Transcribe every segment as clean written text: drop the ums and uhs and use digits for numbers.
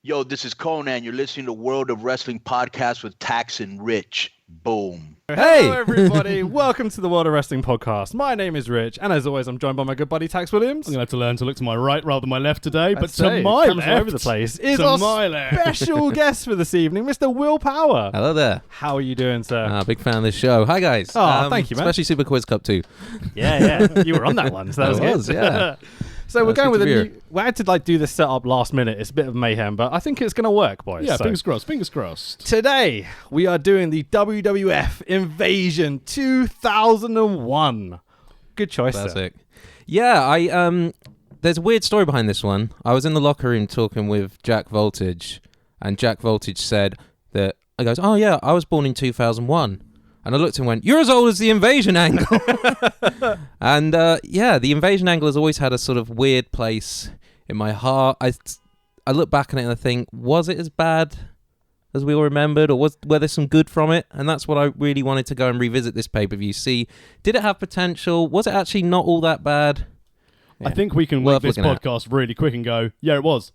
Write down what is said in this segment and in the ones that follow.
Yo, this is Conan. You're listening to World of Wrestling Podcast with Tax and Rich. Boom. Hey! Hello, everybody. Welcome to the World of Wrestling Podcast. My name is Rich, and as always, I'm joined by my good buddy, Tax Williams. I'm going to have to learn to look to my right rather than my left today, but I'd say, to my comes left, all over the place, is to our my left. special guest for this evening, Mr. Will Power. Hello there. How are you doing, sir? Big fan of this show. Hi, guys. Oh, thank you, man. Especially Super Quiz Cup 2. Yeah. You were on that one, so that was I good. was, yeah. So we're That's going with good a to new... We had to do this setup last minute. It's a bit of mayhem, but I think it's going to work, boys. Yeah, So fingers crossed, fingers crossed. today, we are doing the WWF Invasion 2001. Good choice, sir. Classic. Yeah, there's a weird story behind this one. I was in the locker room talking with Jack Voltage, and Jack Voltage said that, I goes, oh yeah, I was born in 2001. And I looked and went, you're as old as the Invasion angle. And the Invasion angle has always had a sort of weird place in my heart. I look back on it and I think, was it as bad as we all remembered, or were there some good from it? And that's what I really wanted to go and revisit this pay-per-view. See, did it have potential? Was it actually not all that bad? I think we can Worth make this looking at. podcast really quick and go, yeah, it was.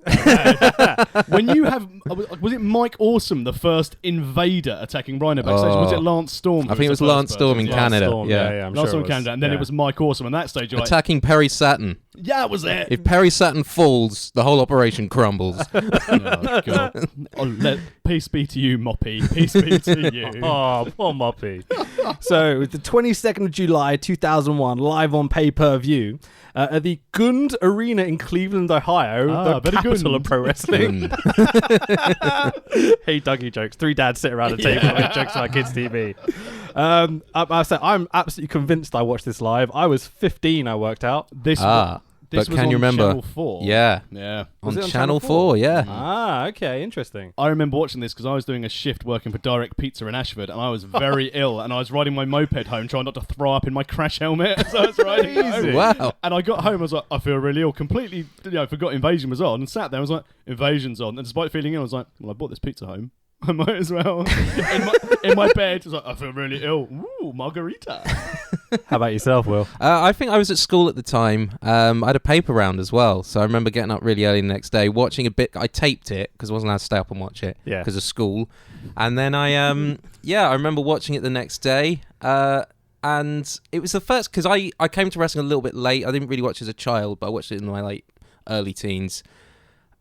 When you have, was it Mike Awesome, the first invader attacking Rhino backstage? Was it Lance Storm? I think it was Lance Storm in Canada. Storm, yeah, I'm Lance sure Storm in Canada, and then it was Mike Awesome. And that stage, you're like, Attacking Perry Saturn. yeah, that was it. If Perry Saturn falls, the whole operation crumbles. Oh, God. Peace be to you, Moppy. Peace be to you. Oh, poor Moppy. So, the 22nd of July, 2001, live on pay-per-view at the Gund Arena in Cleveland, Ohio, the very capital Gund. of pro wrestling. Hey, Dougie jokes. 3 dads sit around a table with jokes about kids' TV. I'm absolutely convinced I watched this live. I was 15, I worked out. This but was can on you remember? Channel 4. Yeah. Yeah. Was On it on Channel Channel 4, yeah. Ah, okay, interesting. I remember watching this because I was doing a shift working for Direct Pizza in Ashford, and I was very ill, and I was riding my moped home trying not to throw up in my crash helmet as I was riding home. Wow. And I got home, I was like, I feel really ill. Completely, forgot Invasion was on, and sat there, I was like, Invasion's on. And despite feeling ill, I was like, well, I bought this pizza home. I might as well. in my bed, I was like, I feel really ill. Ooh, margarita. How about yourself, Will? I think I was at school at the time. I had a paper round as well, so I remember getting up really early the next day, watching a bit. I taped it because I wasn't allowed to stay up and watch it because of school. And then I remember watching it the next day. And it was the first, because I came to wrestling a little bit late. I didn't really watch it as a child, but I watched it in my early teens.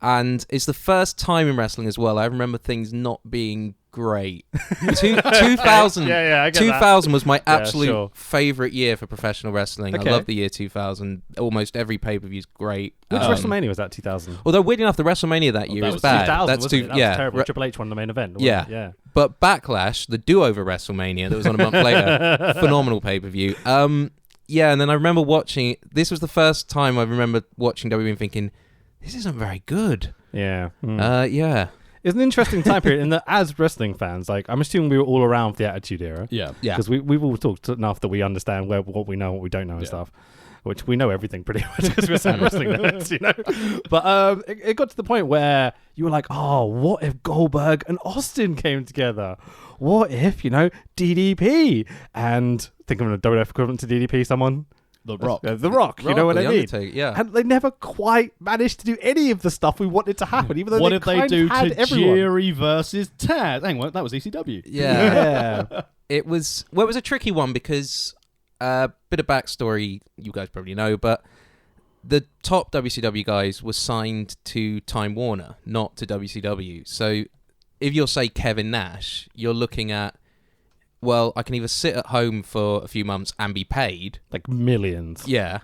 And it's the first time in wrestling as well. I remember things not being great. 2000, I get 2000 was my absolute sure. favourite year for professional wrestling. Okay. I love the year 2000. Almost every pay-per-view is great. Which WrestleMania was that, 2000? Although, weirdly enough, the WrestleMania that year that is was bad. 2000, That's wasn't it? That was terrible. Re- Triple H won the main event. wasn't it? Yeah. But Backlash, the do-over WrestleMania that was on a month later, phenomenal pay-per-view. And then I remember watching. This was the first time I remember watching WWE and thinking, this isn't very good. Yeah. It's an interesting time period in that as wrestling fans, I'm assuming we were all around for the Attitude Era. Yeah. Because we've all talked enough that we understand what we know and what we don't know and stuff. Which we know everything pretty much because we're wrestling nerds, But it got to the point where you were like, oh, what if Goldberg and Austin came together? What if, DDP? And think of a WWF equivalent to DDP, someone? The Rock. The Rock, you know what I mean? Yeah. And they never quite managed to do any of the stuff we wanted to happen, even though What they did they kind do of had to everyone. Jerry versus Taz? Hang on, that was ECW. Yeah. It was a tricky one because bit of backstory you guys probably know, but the top WCW guys were signed to Time Warner, not to WCW. So if you're, say, Kevin Nash, you're looking at, well, I can either sit at home for a few months and be paid. Like millions. Yeah.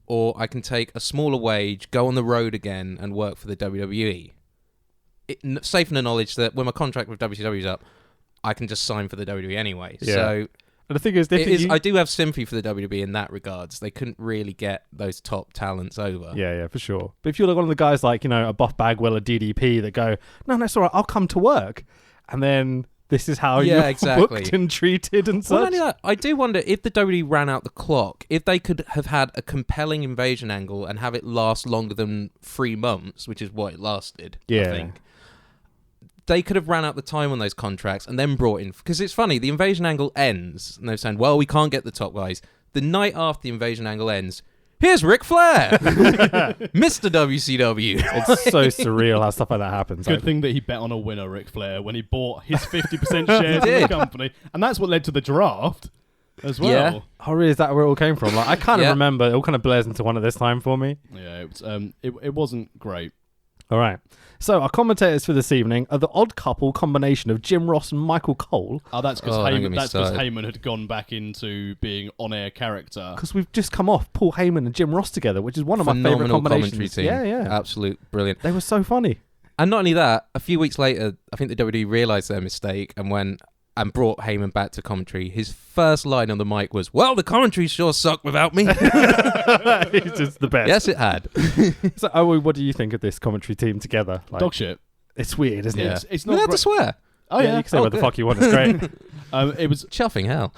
Or I can take a smaller wage, go on the road again, and work for the WWE. Safe in the knowledge that when my contract with WCW is up, I can just sign for the WWE anyway. Yeah. So And the thing is, I do have sympathy for the WWE in that regards. They couldn't really get those top talents over. Yeah, for sure. But if you're like one of the guys like, a Buff Bagwell or DDP that go, no, it's all right, I'll come to work. And then this is how you're booked and treated and such. Well, only that, I do wonder if the WWE ran out the clock, if they could have had a compelling invasion angle and have it last longer than 3 months, which is what it lasted, I think. They could have ran out the time on those contracts and then brought in... Because it's funny, the invasion angle ends, and they're saying, well, we can't get the top guys. The night after the invasion angle ends, Here's Ric Flair, Mr. WCW. It's so surreal how stuff like that happens. Good Like, thing that he bet on a winner, Ric Flair, when he bought his 50% shares in the company, and that's what led to the draft as well. Yeah. oh, really? Is that where it all came from? Like, I kind of Yeah. remember. It all kind of blurs into one at this time for me. Yeah, it wasn't great. All right. So our commentators for this evening are the odd couple combination of Jim Ross and Michael Cole. Oh, that's because don't get me started. Heyman had gone back into being on-air character. Because we've just come off Paul Heyman and Jim Ross together, which is one of my favourite Phenomenal combinations. commentary team. Yeah. Absolute brilliant. They were so funny. And not only that, a few weeks later, I think the WWE realised their mistake and went and brought Heyman back to commentary. His first line on the mic was, "Well, the commentary sure sucked without me." It's just the best. Yes, it had. So, Owie, what do you think of this commentary team together? Like, Dog shit. it's weird, isn't Yeah. it? It's You not allowed to great. swear. Oh You yeah. can say what the good. fuck you want. It's great. It was Chuffing hell.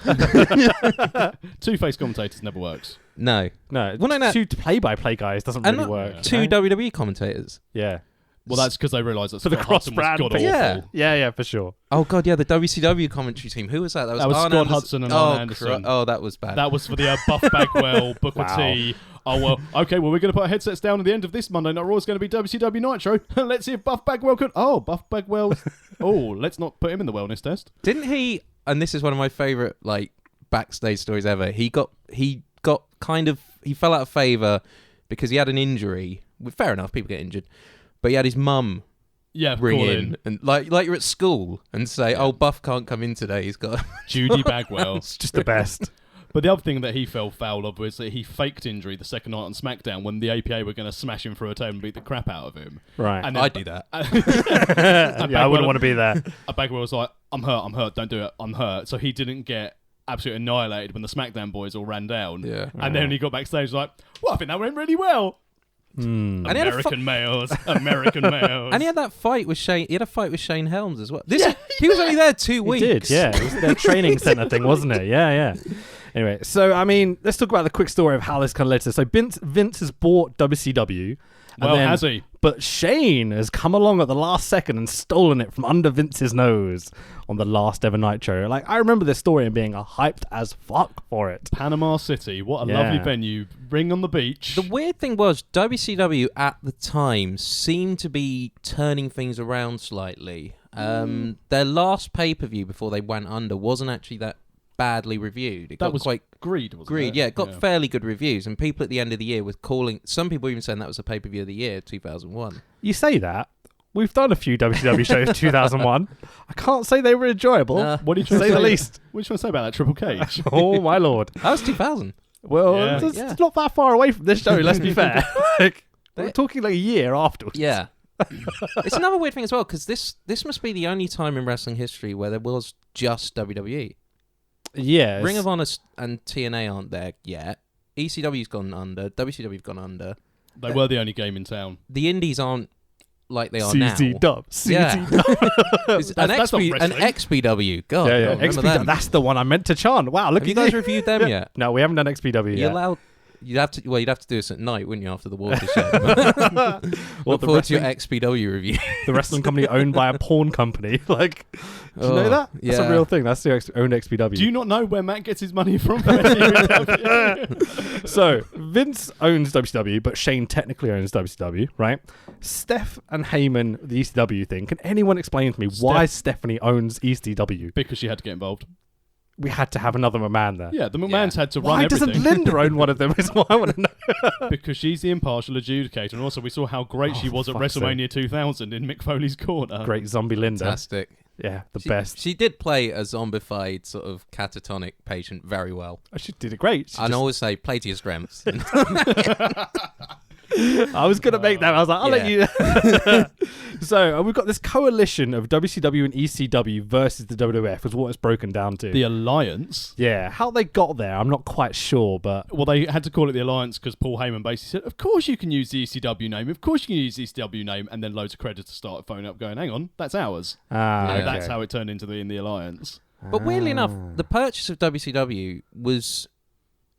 two-faced commentators never works. No. No, Well, no, no. two play-by-play guys doesn't And really not work. two you know? WWE commentators. Yeah. Well, that's because they realised that For the Scott Hudson was cross-brand god thing. awful. Yeah. Yeah, for sure. Oh, God, yeah, the WCW commentary team. Who was that? That was Arn Scott Anderson. Hudson and oh, Arn Anderson. Oh, that was bad. That was for the Buff Bagwell, Booker Wow. T. Oh, well, okay, well, we're going to put our headsets down at the end of this Monday Night Raw. It's going to be WCW Nitro. Let's see if Buff Bagwell can... Oh, Buff Bagwell... oh, let's not put him in the wellness test. Didn't he? And this is one of my favorite like backstage stories ever. He got kind of he fell out of favor because he had an injury. Well, fair enough, people get injured, but he had his mum Yeah, ring call in and like you're at school and say, "Oh, Buff can't come in today. He's got." Judy Bagwell. It's just the best. But the other thing that he fell foul of was that he faked injury the second night on SmackDown when the APA were going to smash him through a table and beat the crap out of him. Right. And then I'd do that. Yeah, I wouldn't want to be there. Bagwell was like, I'm hurt, don't do it, I'm hurt. So he didn't get absolutely annihilated when the SmackDown boys all ran down. Yeah. And then when he got backstage, like, well, I think that went really well. Mm. And he had a American males, American males. And he had that fight with Shane. He had a fight with Shane Helms as well. He was only there 2 He weeks. did, yeah. It was their training center thing, wasn't it? Yeah. Anyway, so, I mean, let's talk about the quick story of how this kind of led to. So Vince has bought WCW. Well, has he? But Shane has come along at the last second and stolen it from under Vince's nose on the last ever Nitro. Like, I remember this story and being hyped as fuck for it. Panama City, what a Yeah. lovely venue. Ring on the beach. The weird thing was WCW at the time seemed to be turning things around slightly. Their last pay-per-view before they went under wasn't actually that badly reviewed. It that got was quite Greed, wasn't Greed, it? yeah, it got fairly good reviews, and people at the end of the year were calling. Some people even saying that was the pay-per-view of the year, 2001. You say that. We've done a few WCW shows 2001. I can't say they were enjoyable. What are you trying say to the say? least. What are you trying to say about that Triple Cage? Oh, my lord. That was 2000. Well, Yeah. it's not that far away from this show, let's be fair. Like, we're They- talking like a year afterwards. Yeah. It's another weird thing as well, because this must be the only time in wrestling history where there was just WWE. Yeah. Ring of Honor and TNA aren't there yet. ECW's gone under. WCW's gone under. They were the only game in town. The Indies aren't like they are now. CZ Dub. Yeah. CZ Dub. It's an, That's not an wrestling. XPW. God, Yeah, I yeah. remember XPW. them. That's the one I meant to chant. Wow, look Have you at guys you. reviewed them yet? No, we haven't done XPW You're yet. allowed. You'd have to do this at night, wouldn't you, after the watershed? Look the forward to your wrestling- XPW review. The wrestling company owned by a porn company. Like, do you know Oh, that? That's yeah. a real thing. That's the owned XPW. Do you not know where Matt gets his money from? So, Vince owns WCW, but Shane technically owns WCW, right? Steph and Heyman, the ECW thing. Can anyone explain to me why Stephanie owns ECW? Because she had to get involved. We had to have another McMahon there. Yeah, the McMahons had to run Why everything. doesn't Linda own one of them? Is what I want to know. Because she's the impartial adjudicator, and also we saw how great she Oh, was at for fuck's WrestleMania 2000 in Mick Foley's corner. Great zombie Linda. Fantastic. Yeah, the She- best. She did play a zombified sort of catatonic patient very well. She did it great. She And I just- always say, play to your strengths. I was going to make that. I was like, I'll let you. So we've got this coalition of WCW and ECW versus the WWF is what it's broken down to. The Alliance. Yeah, how they got there, I'm not quite sure, but Well, they had to call it the Alliance because Paul Heyman basically said, of course you can use the ECW name, of course you can use the ECW name, and then loads of creditors started phoning up going, hang on, that's ours. Yeah. And that's how it turned into in the Alliance. But weirdly enough, the purchase of WCW was,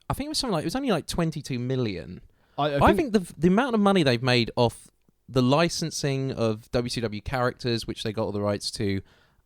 I think it was something like, it was only like 22 million. I think the amount of money they've made off the licensing of WCW characters, which they got all the rights to,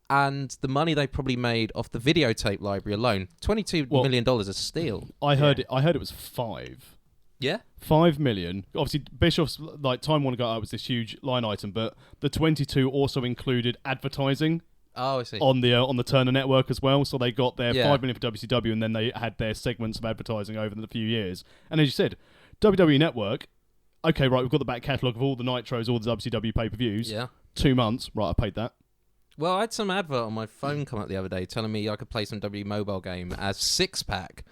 and the money they probably made off the videotape library alone, $22 million a steal. I heard it was 5. Yeah. 5 million. Obviously, Bischoff's like Time Warner got out was this huge line item, but the 22 also included advertising. Oh, I see. On the Turner network as well, so they got their 5 million for WCW, and then they had their segments of advertising over the few years. And as you said, WWE Network. Okay, right, we've got the back catalogue of all the Nitros, all the WCW pay-per-views. Yeah. 2 months, right? I paid that. Well, I had some advert on my phone come up the other day telling me I could play some W mobile game as Six Pack.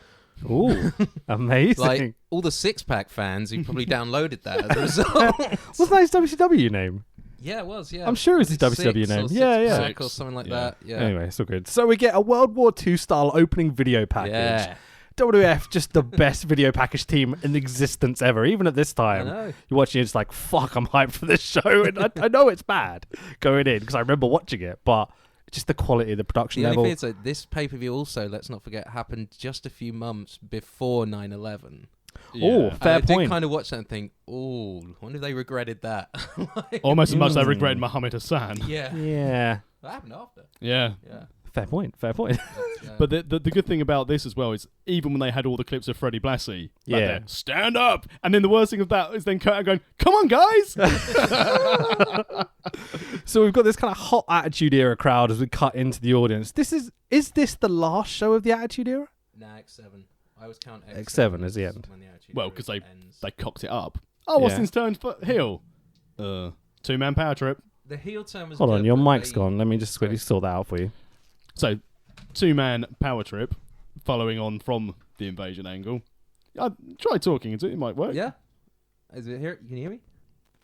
Ooh, amazing. Like all the Six Pack fans who probably downloaded that as a result. Wasn't that his WCW name? Yeah, it was, yeah. I'm sure it's his WCW name. Yeah. Pack or something like that. Yeah. Anyway, it's all good. So we get a World War II style opening video package. Yeah. WWF, just the best video package team in existence ever. Even at this time, I know. you're watching it, it's like, fuck, I'm hyped for this show. And I know it's bad going in because I remember watching it, but just the quality of the production The level. only thing is that this pay-per-view also, let's not forget, happened just a few months before 9/11. Oh, fair I point. did kind of watch that and think, oh, I wonder if they regretted that. Like, Almost as much as I regretted Muhammad Hassan. yeah. Yeah. That happened after. Yeah. Yeah. Fair point. But the good thing about this as well is even when they had all the clips of Freddie Blassie, back Yeah. there, stand up, and then the worst thing of that is then Kurt going, "Come on, guys!" So we've got this kind of hot Attitude Era crowd as we cut into the audience. Is this the last show of the Attitude Era? Nah, X7. I always count X7 as the end. when the Attitude Well, Era because ends. they cocked it up. Oh, Yeah. Austin's turned for heel. 2-man power trip. The heel turn was Hold on, good, your but mic's they- gone. Let me just quickly sort that out for you. So, 2-man power trip, following on from the invasion angle. Try talking into it; it might work. Yeah? Is it here? You can hear me?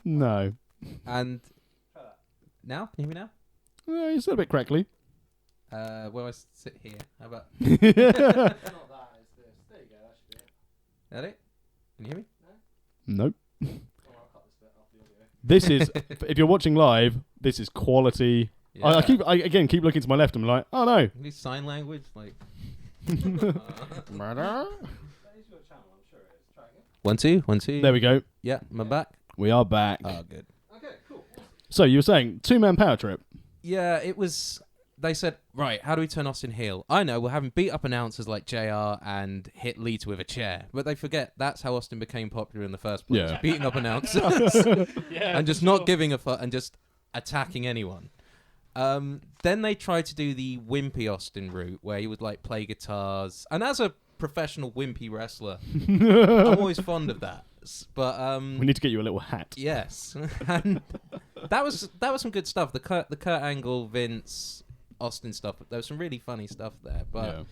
No. And now? Can you hear me now? It's a bit crackly. Well, I sit here. How about that it? Can you hear me? Nope. This is, if you're watching live, this is quality. Yeah. I keep looking to my left. I'm like, oh no. Can you sign language? Like Murder. 1 2 1 2. There we go. Yeah, am I back? We are back. Oh, good. So you were saying 2-man power trip. Yeah, it was. They said, right, how do we turn Austin heel? I know, we'll have him beat up announcers like JR and hit Lita with a chair. But they forget that's how Austin became popular in the first place. Yeah. Beating up announcers and just not giving a fuck and just attacking anyone. Then they tried to do the wimpy Austin route where he would like play guitars. And as a professional wimpy wrestler, I'm always fond of that. But We need to get you a little hat. yes, and that was some good stuff. The Kurt Angle, Vince, Austin stuff. There was some really funny stuff there, but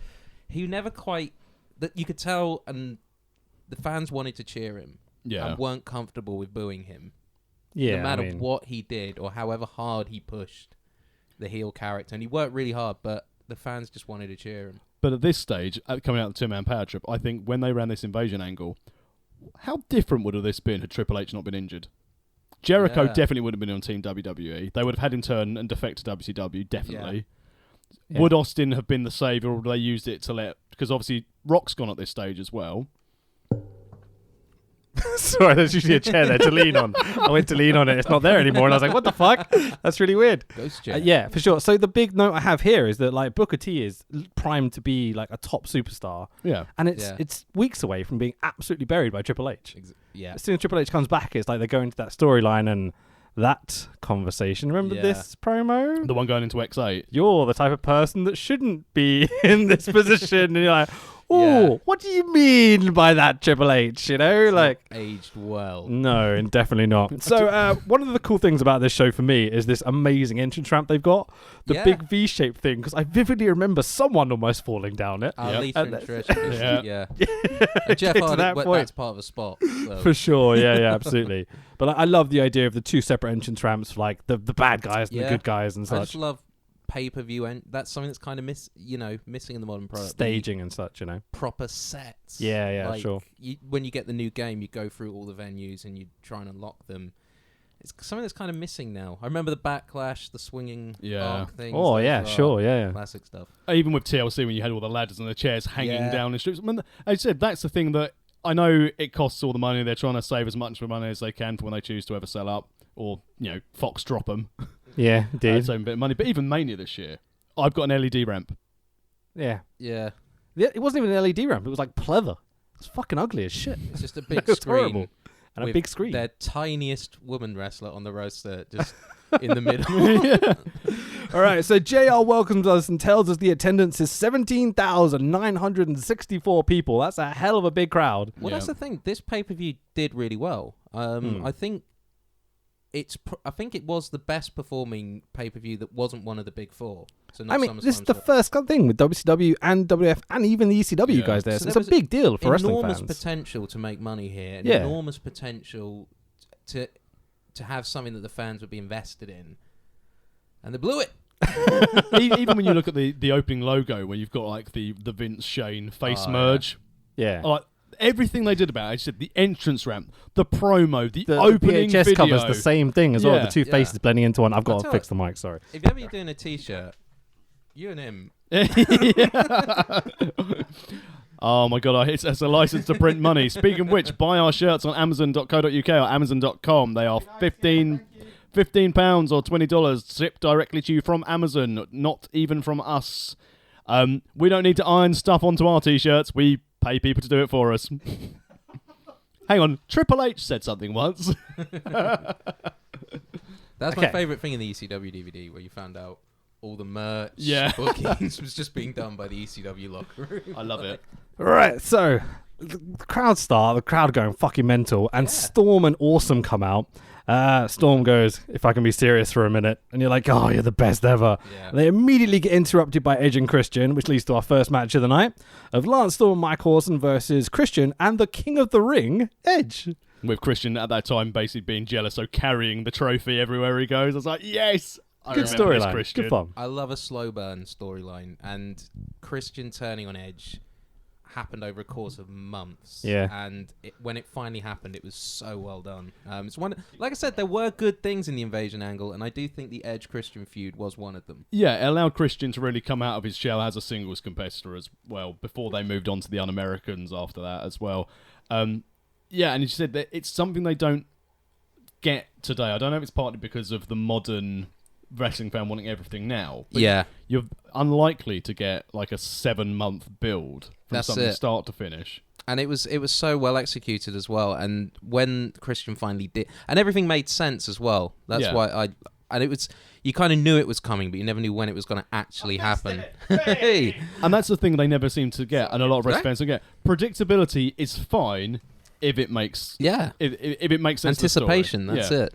he never quite. That you could tell, and the fans wanted to cheer him. Yeah. And weren't comfortable with booing him. Yeah, No matter I mean, what he did or however hard he pushed the heel character, and he worked really hard, but the fans just wanted to cheer him. But at this stage, coming out of the 2-man power trip, I think when they ran this invasion angle, how different would have this been had Triple H not been injured? Jericho Yeah. definitely would have been on Team WWE. They would have had him turn and defect to WCW, definitely. Yeah. Would Austin have been the saviour, or would they used it to let... Because obviously Rock's gone at this stage as well. Sorry, there's usually a chair there to lean on. I went to lean on it. It's not there anymore. And I was like, what the fuck? That's really weird. Ghost chair. Yeah, for sure. So the big note I have here is that like Booker T is primed to be like a top superstar. Yeah. And it's Yeah. it's weeks away from being absolutely buried by Triple H. Yeah. As soon as Triple H comes back, it's like they go into that storyline and that conversation. Remember Yeah. this promo? The one going into X8. You're the type of person that shouldn't be in this position. And you're like, oh, Yeah. what do you mean by that, Triple H? You know, It's like... not aged well. No, and definitely not. So one of the cool things about this show for me is this amazing entrance ramp they've got. The Yeah. big V-shaped thing, because I vividly remember someone almost falling down it. Yep. Lisa and And Trish. Yeah. And Jeff Get to Hardy, that well, point. that's part of a spot. So. For sure, yeah, absolutely. But I love the idea of the two separate entrance ramps for like the bad guys and the Yeah. good guys and I such. just love pay-per-view, and that's something that's kind of missing in the modern product. Staging and such, you know. The proper sets. Yeah, Like, sure. When you get the new game, you go through all the venues and you try and unlock them. It's something that's kind of missing now. I remember the Backlash, the swinging arc things. Oh, those yeah, are sure, yeah. Classic stuff. Even with TLC, when you had all the ladders and the chairs hanging Yeah. down the strips. I mean, as I said, that's the thing that I know it costs all the money. They're trying to save as much money as they can for when they choose to ever sell up, or Fox drop them. Yeah, indeed. Save a bit of money. But even Mania this year, I've got an LED ramp. Yeah. Yeah. It wasn't even an LED ramp. It was like pleather. It's fucking ugly as shit. It's just a big It's screen. horrible. And a with big screen. Their tiniest woman wrestler on the roster, just in the middle. Yeah. All right, so JR welcomes us and tells us the attendance is 17,964 people. That's a hell of a big crowd. Well, that's the thing. This pay-per-view did really well. I think I think it was the best performing pay-per-view that wasn't one of the big four. So not this is the first thing with WCW and WF and even the ECW guys there. So it's a big deal for wrestling fans. Enormous potential to make money here. And enormous potential to have something that the fans would be invested in. And they blew it. Even when you look at the opening logo, where you've got like the Vince Shane face merge. Yeah. Like, everything they did about it, I said the entrance ramp, the promo, the opening VHS video. cover's the same thing as well. The two faces blending into one. I've got to fix the mic, sorry. If you're ever doing a t-shirt, you and him. Oh my god, it's a license to print money. Speaking of which, buy our shirts on amazon.co.uk or amazon.com. They are £15 or $20 shipped directly to you from Amazon, not even from us. We don't need to iron stuff onto our t-shirts. We pay people to do it for us. Hang on, Triple H said something once. That's my favourite thing in the ECW DVD, where you found out all the merch bookings was just being done by the ECW locker room. I love it. Right, so the crowd going fucking mental, and Storm and Awesome come out. Storm goes, "If I can be serious for a minute," and you're like, "Oh, you're the best ever." Yeah. They immediately get interrupted by Edge and Christian, which leads to our first match of the night of Lance Storm and Mike Awesome versus Christian and the King of the Ring, Edge. With Christian at that time basically being jealous, so carrying the trophy everywhere he goes. I was like, yes! Good storyline. Good fun. I love a slow burn storyline, and Christian turning on Edge happened over a course of months. Yeah. And when it finally happened, it was so well done. It's one, like I said, there were good things in the Invasion angle, and I do think the Edge Christian feud was one of them. Yeah, it allowed Christian to really come out of his shell as a singles competitor as well, before they moved on to the Un-Americans after that as well. Yeah, and you said that it's something they don't get today. I don't know if it's partly because of the modern wrestling fan wanting everything now. But you're unlikely to get like a 7-month build from something start to finish. And it was so well executed as well. And when Christian finally did, and everything made sense as well. That's why and it was, you kind of knew it was coming, but you never knew when it was going to actually happen. Hey. And that's the thing they never seem to get, and a lot of wrestling fans don't get. Predictability is fine if it makes if it makes sense. Anticipation, that's it.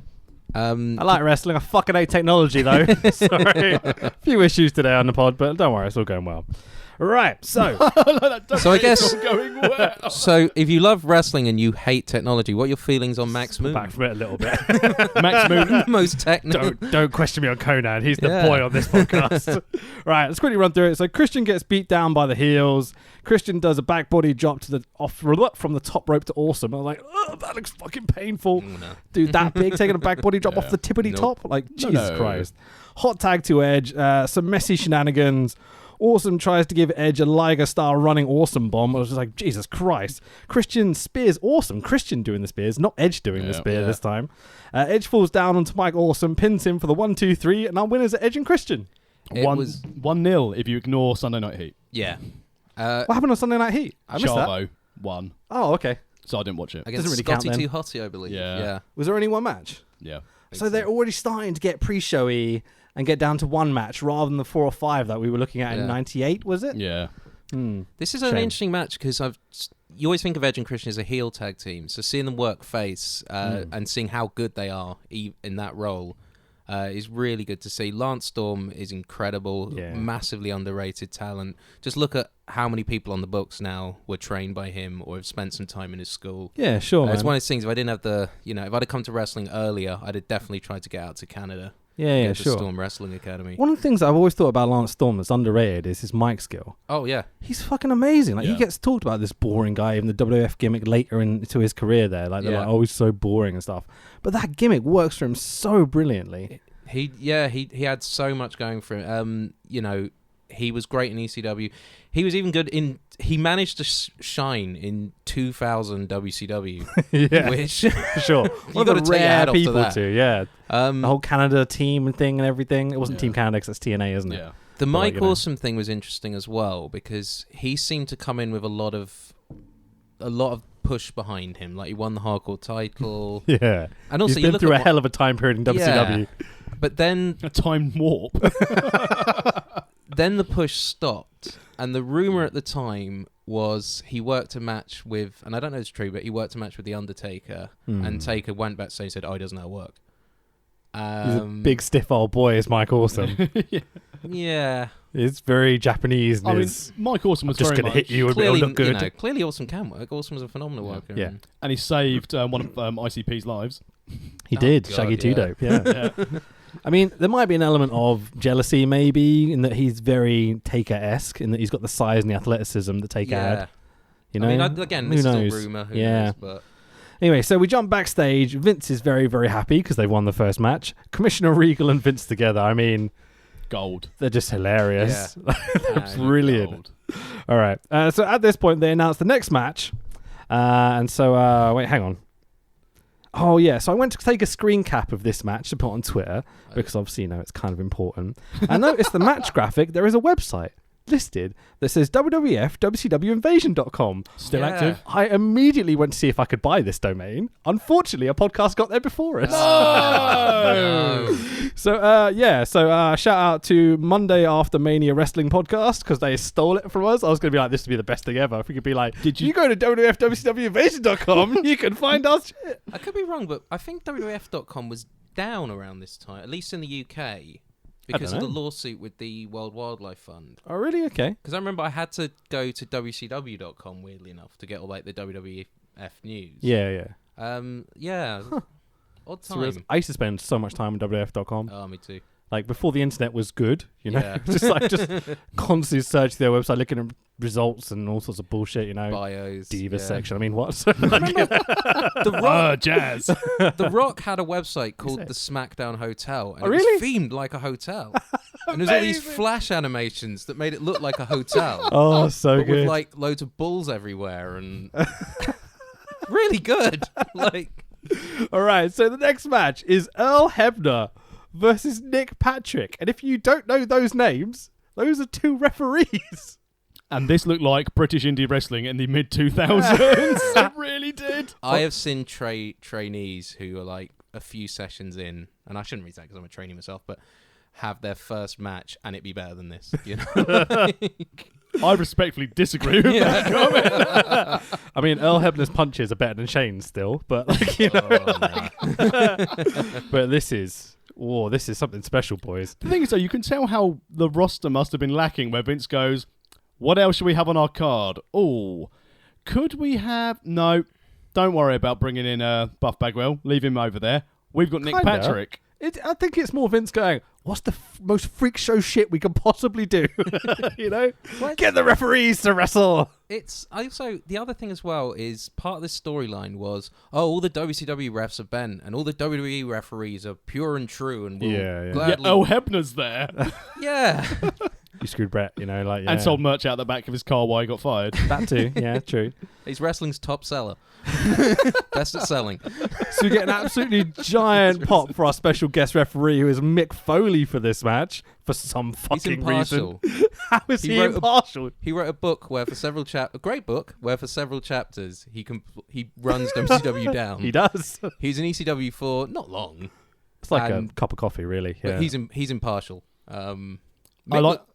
I like wrestling. I fucking hate technology, though. Sorry. A few issues today on the pod, but don't worry, it's all going well. Right, so... so I guess... going well. So if you love wrestling and you hate technology, what are your feelings on Max Moon? Back from it a little bit. Max Moon. Most technical. Don't question me on Conan. He's the boy on this podcast. Right, let's quickly run through it. So Christian gets beat down by the heels. Christian does a back body drop to from the top rope to Awesome. I'm like, oh, that looks fucking painful. No. Dude, that big, taking a back body drop off the tippity top? Like, Jesus Christ. Hot tag to Edge. Some messy shenanigans. Awesome tries to give Edge a Liger-style running Awesome bomb. I was just like, Jesus Christ. Christian spears Awesome. Christian doing the spears, not Edge doing the spear this time. Edge falls down onto Mike Awesome, pins him for the 1-2-3, and our winners are Edge and Christian. It was 1-0 if you ignore Sunday Night Heat. Yeah. What happened on Sunday Night Heat? I missed Chavo won. Oh, okay. So I didn't watch it. Against Doesn't really Scotty count Too Hotty, I believe. Yeah. Was there only one match? Yeah. So they're already starting to get pre-showy and get down to one match rather than the 4 or 5 that we were looking at in 98, was it? Yeah. This is an interesting match because you always think of Edge and Christian as a heel tag team. So seeing them work face and seeing how good they are in that role is really good to see. Lance Storm is incredible, massively underrated talent. Just look at how many people on the books now were trained by him or have spent some time in his school. Yeah, sure, It's one of those things, if I didn't have if I'd have come to wrestling earlier, I'd have definitely tried to get out to Canada. Yeah, the sure. Storm Wrestling Academy. One of the things I've always thought about Lance Storm that's underrated is his mic skill. Oh, yeah. He's fucking amazing. Like, he gets talked about this boring guy in the WWF gimmick later into his career there. Like, they're like, oh, he's so boring and stuff. But that gimmick works for him so brilliantly. He had so much going for him. He was great in ECW. He was even good in... He managed to shine in 2000 WCW. Which... For sure. One of the rare people the whole Canada team and thing and everything. It wasn't Team Canada because that's TNA, isn't it? Yeah. The Mike Awesome thing was interesting as well because he seemed to come in with a lot of a lot of push behind him. Like he won the hardcore title. Yeah. And also he's you been look through at a hell of a time period in WCW. Yeah. But then A time warp. then the push stopped, and the rumor at the time was he worked a match with, and I don't know if it's true, but he worked a match with The Undertaker, and Taker went backstage and said, "Oh, he doesn't know how to work." He's a big stiff old boy, is Mike Awesome. Yeah. He's very Japanese. And I mean, is, Mike Awesome was just very going to much... hit you and Clearly, it'll look good. you know, clearly Awesome can work. Awesome is a phenomenal worker. Yeah. And he saved one of ICP's lives. He did. God, Shaggy yeah. Two Dope. Yeah. I mean, there might be an element of jealousy, maybe, in that he's very Taker-esque, in that he's got the size and the athleticism that Taker had. You know? I mean, again, Who this knows? is all rumor. Who Yeah. knows, but Anyway, so we jump backstage. Vince is very, very happy because they've won the first match. Commissioner Regal and Vince together, I mean, Gold. they're just hilarious. They're Yeah, brilliant. Gold. All right. So at this point, they announced the next match. And so, wait, hang on. Oh, yeah. So I went to take a screen cap of this match to put on Twitter because obviously, you know, it's kind of important. I noticed the match graphic. There is a website listed that says WWF WCW Invasion.com. Still Yeah. active? I immediately went to see if I could buy this domain. Unfortunately, a podcast got there before us. No. So, shout out to Monday After Mania Wrestling Podcast because they stole it from us. I was going to be like, this would be the best thing ever. If we could be like, Did you- you go to WWFWCWinvasion.com, you can find our shit. I could be wrong, but I think WWF.com was down around this time, at least in the UK, because of the know. lawsuit with the World Wildlife Fund. Oh, really? Okay. Because I remember I had to go to WCW.com, weirdly enough, to get all like the WWF news. Yeah. Yeah. Odd So whereas time. I used to spend so much time on WWF.com. Oh, me too. Like, before the internet was good, you know? Yeah. just constantly searching their website, looking at results and all sorts of bullshit, you know? Bios. Diva yeah. section. I mean, what? The Rock, Jazz. the Rock had a website called it? the SmackDown Hotel, and Oh, it was really? themed like a hotel. And there's all these Amazing. flash animations that made it look like a hotel, Oh, so but good. with like loads of balls everywhere and really good. Like, All right, so the next match is Earl Hebner versus Nick Patrick. And if you don't know those names, those are two referees. And this looked like British indie wrestling in the mid-2000s. It really did. I have seen trainees who are like a few sessions in, and I shouldn't read that because I'm a trainee myself, but have their first match and it be better than this. You know. I respectfully disagree with that comment. I mean, Earl Hebner's punches are better than Shane's still, but like, you know, but this is something special, boys. The thing is, though, you can tell how the roster must have been lacking where Vince goes, what else should we have on our card? Oh, could we have... No, don't worry about bringing in Buff Bagwell. Leave him over there. We've got Nick Kinda. Patrick. I think it's more Vince going, what's the most freak show shit we can possibly do? You know? Get the referees to wrestle. It's also the other thing as well is part of this storyline was all the WCW refs are bent and all the WWE referees are pure and true and will Yeah. gladly Yeah, Earl Hebner's there. yeah. You screwed Brett, you know, like, yeah. And sold merch out the back of his car while he got fired. That too, yeah, true. He's wrestling's top seller, best at selling. So we get an absolutely giant pop for our special guest referee, who is Mick Foley for this match for some He's fucking reason. impartial. How is He he wrote a- impartial? He wrote a book where for several a great book where for several chapters he runs WCW down. He does. He's in ECW for not long, It's like a And- cup of coffee, really. but Yeah. he's impartial.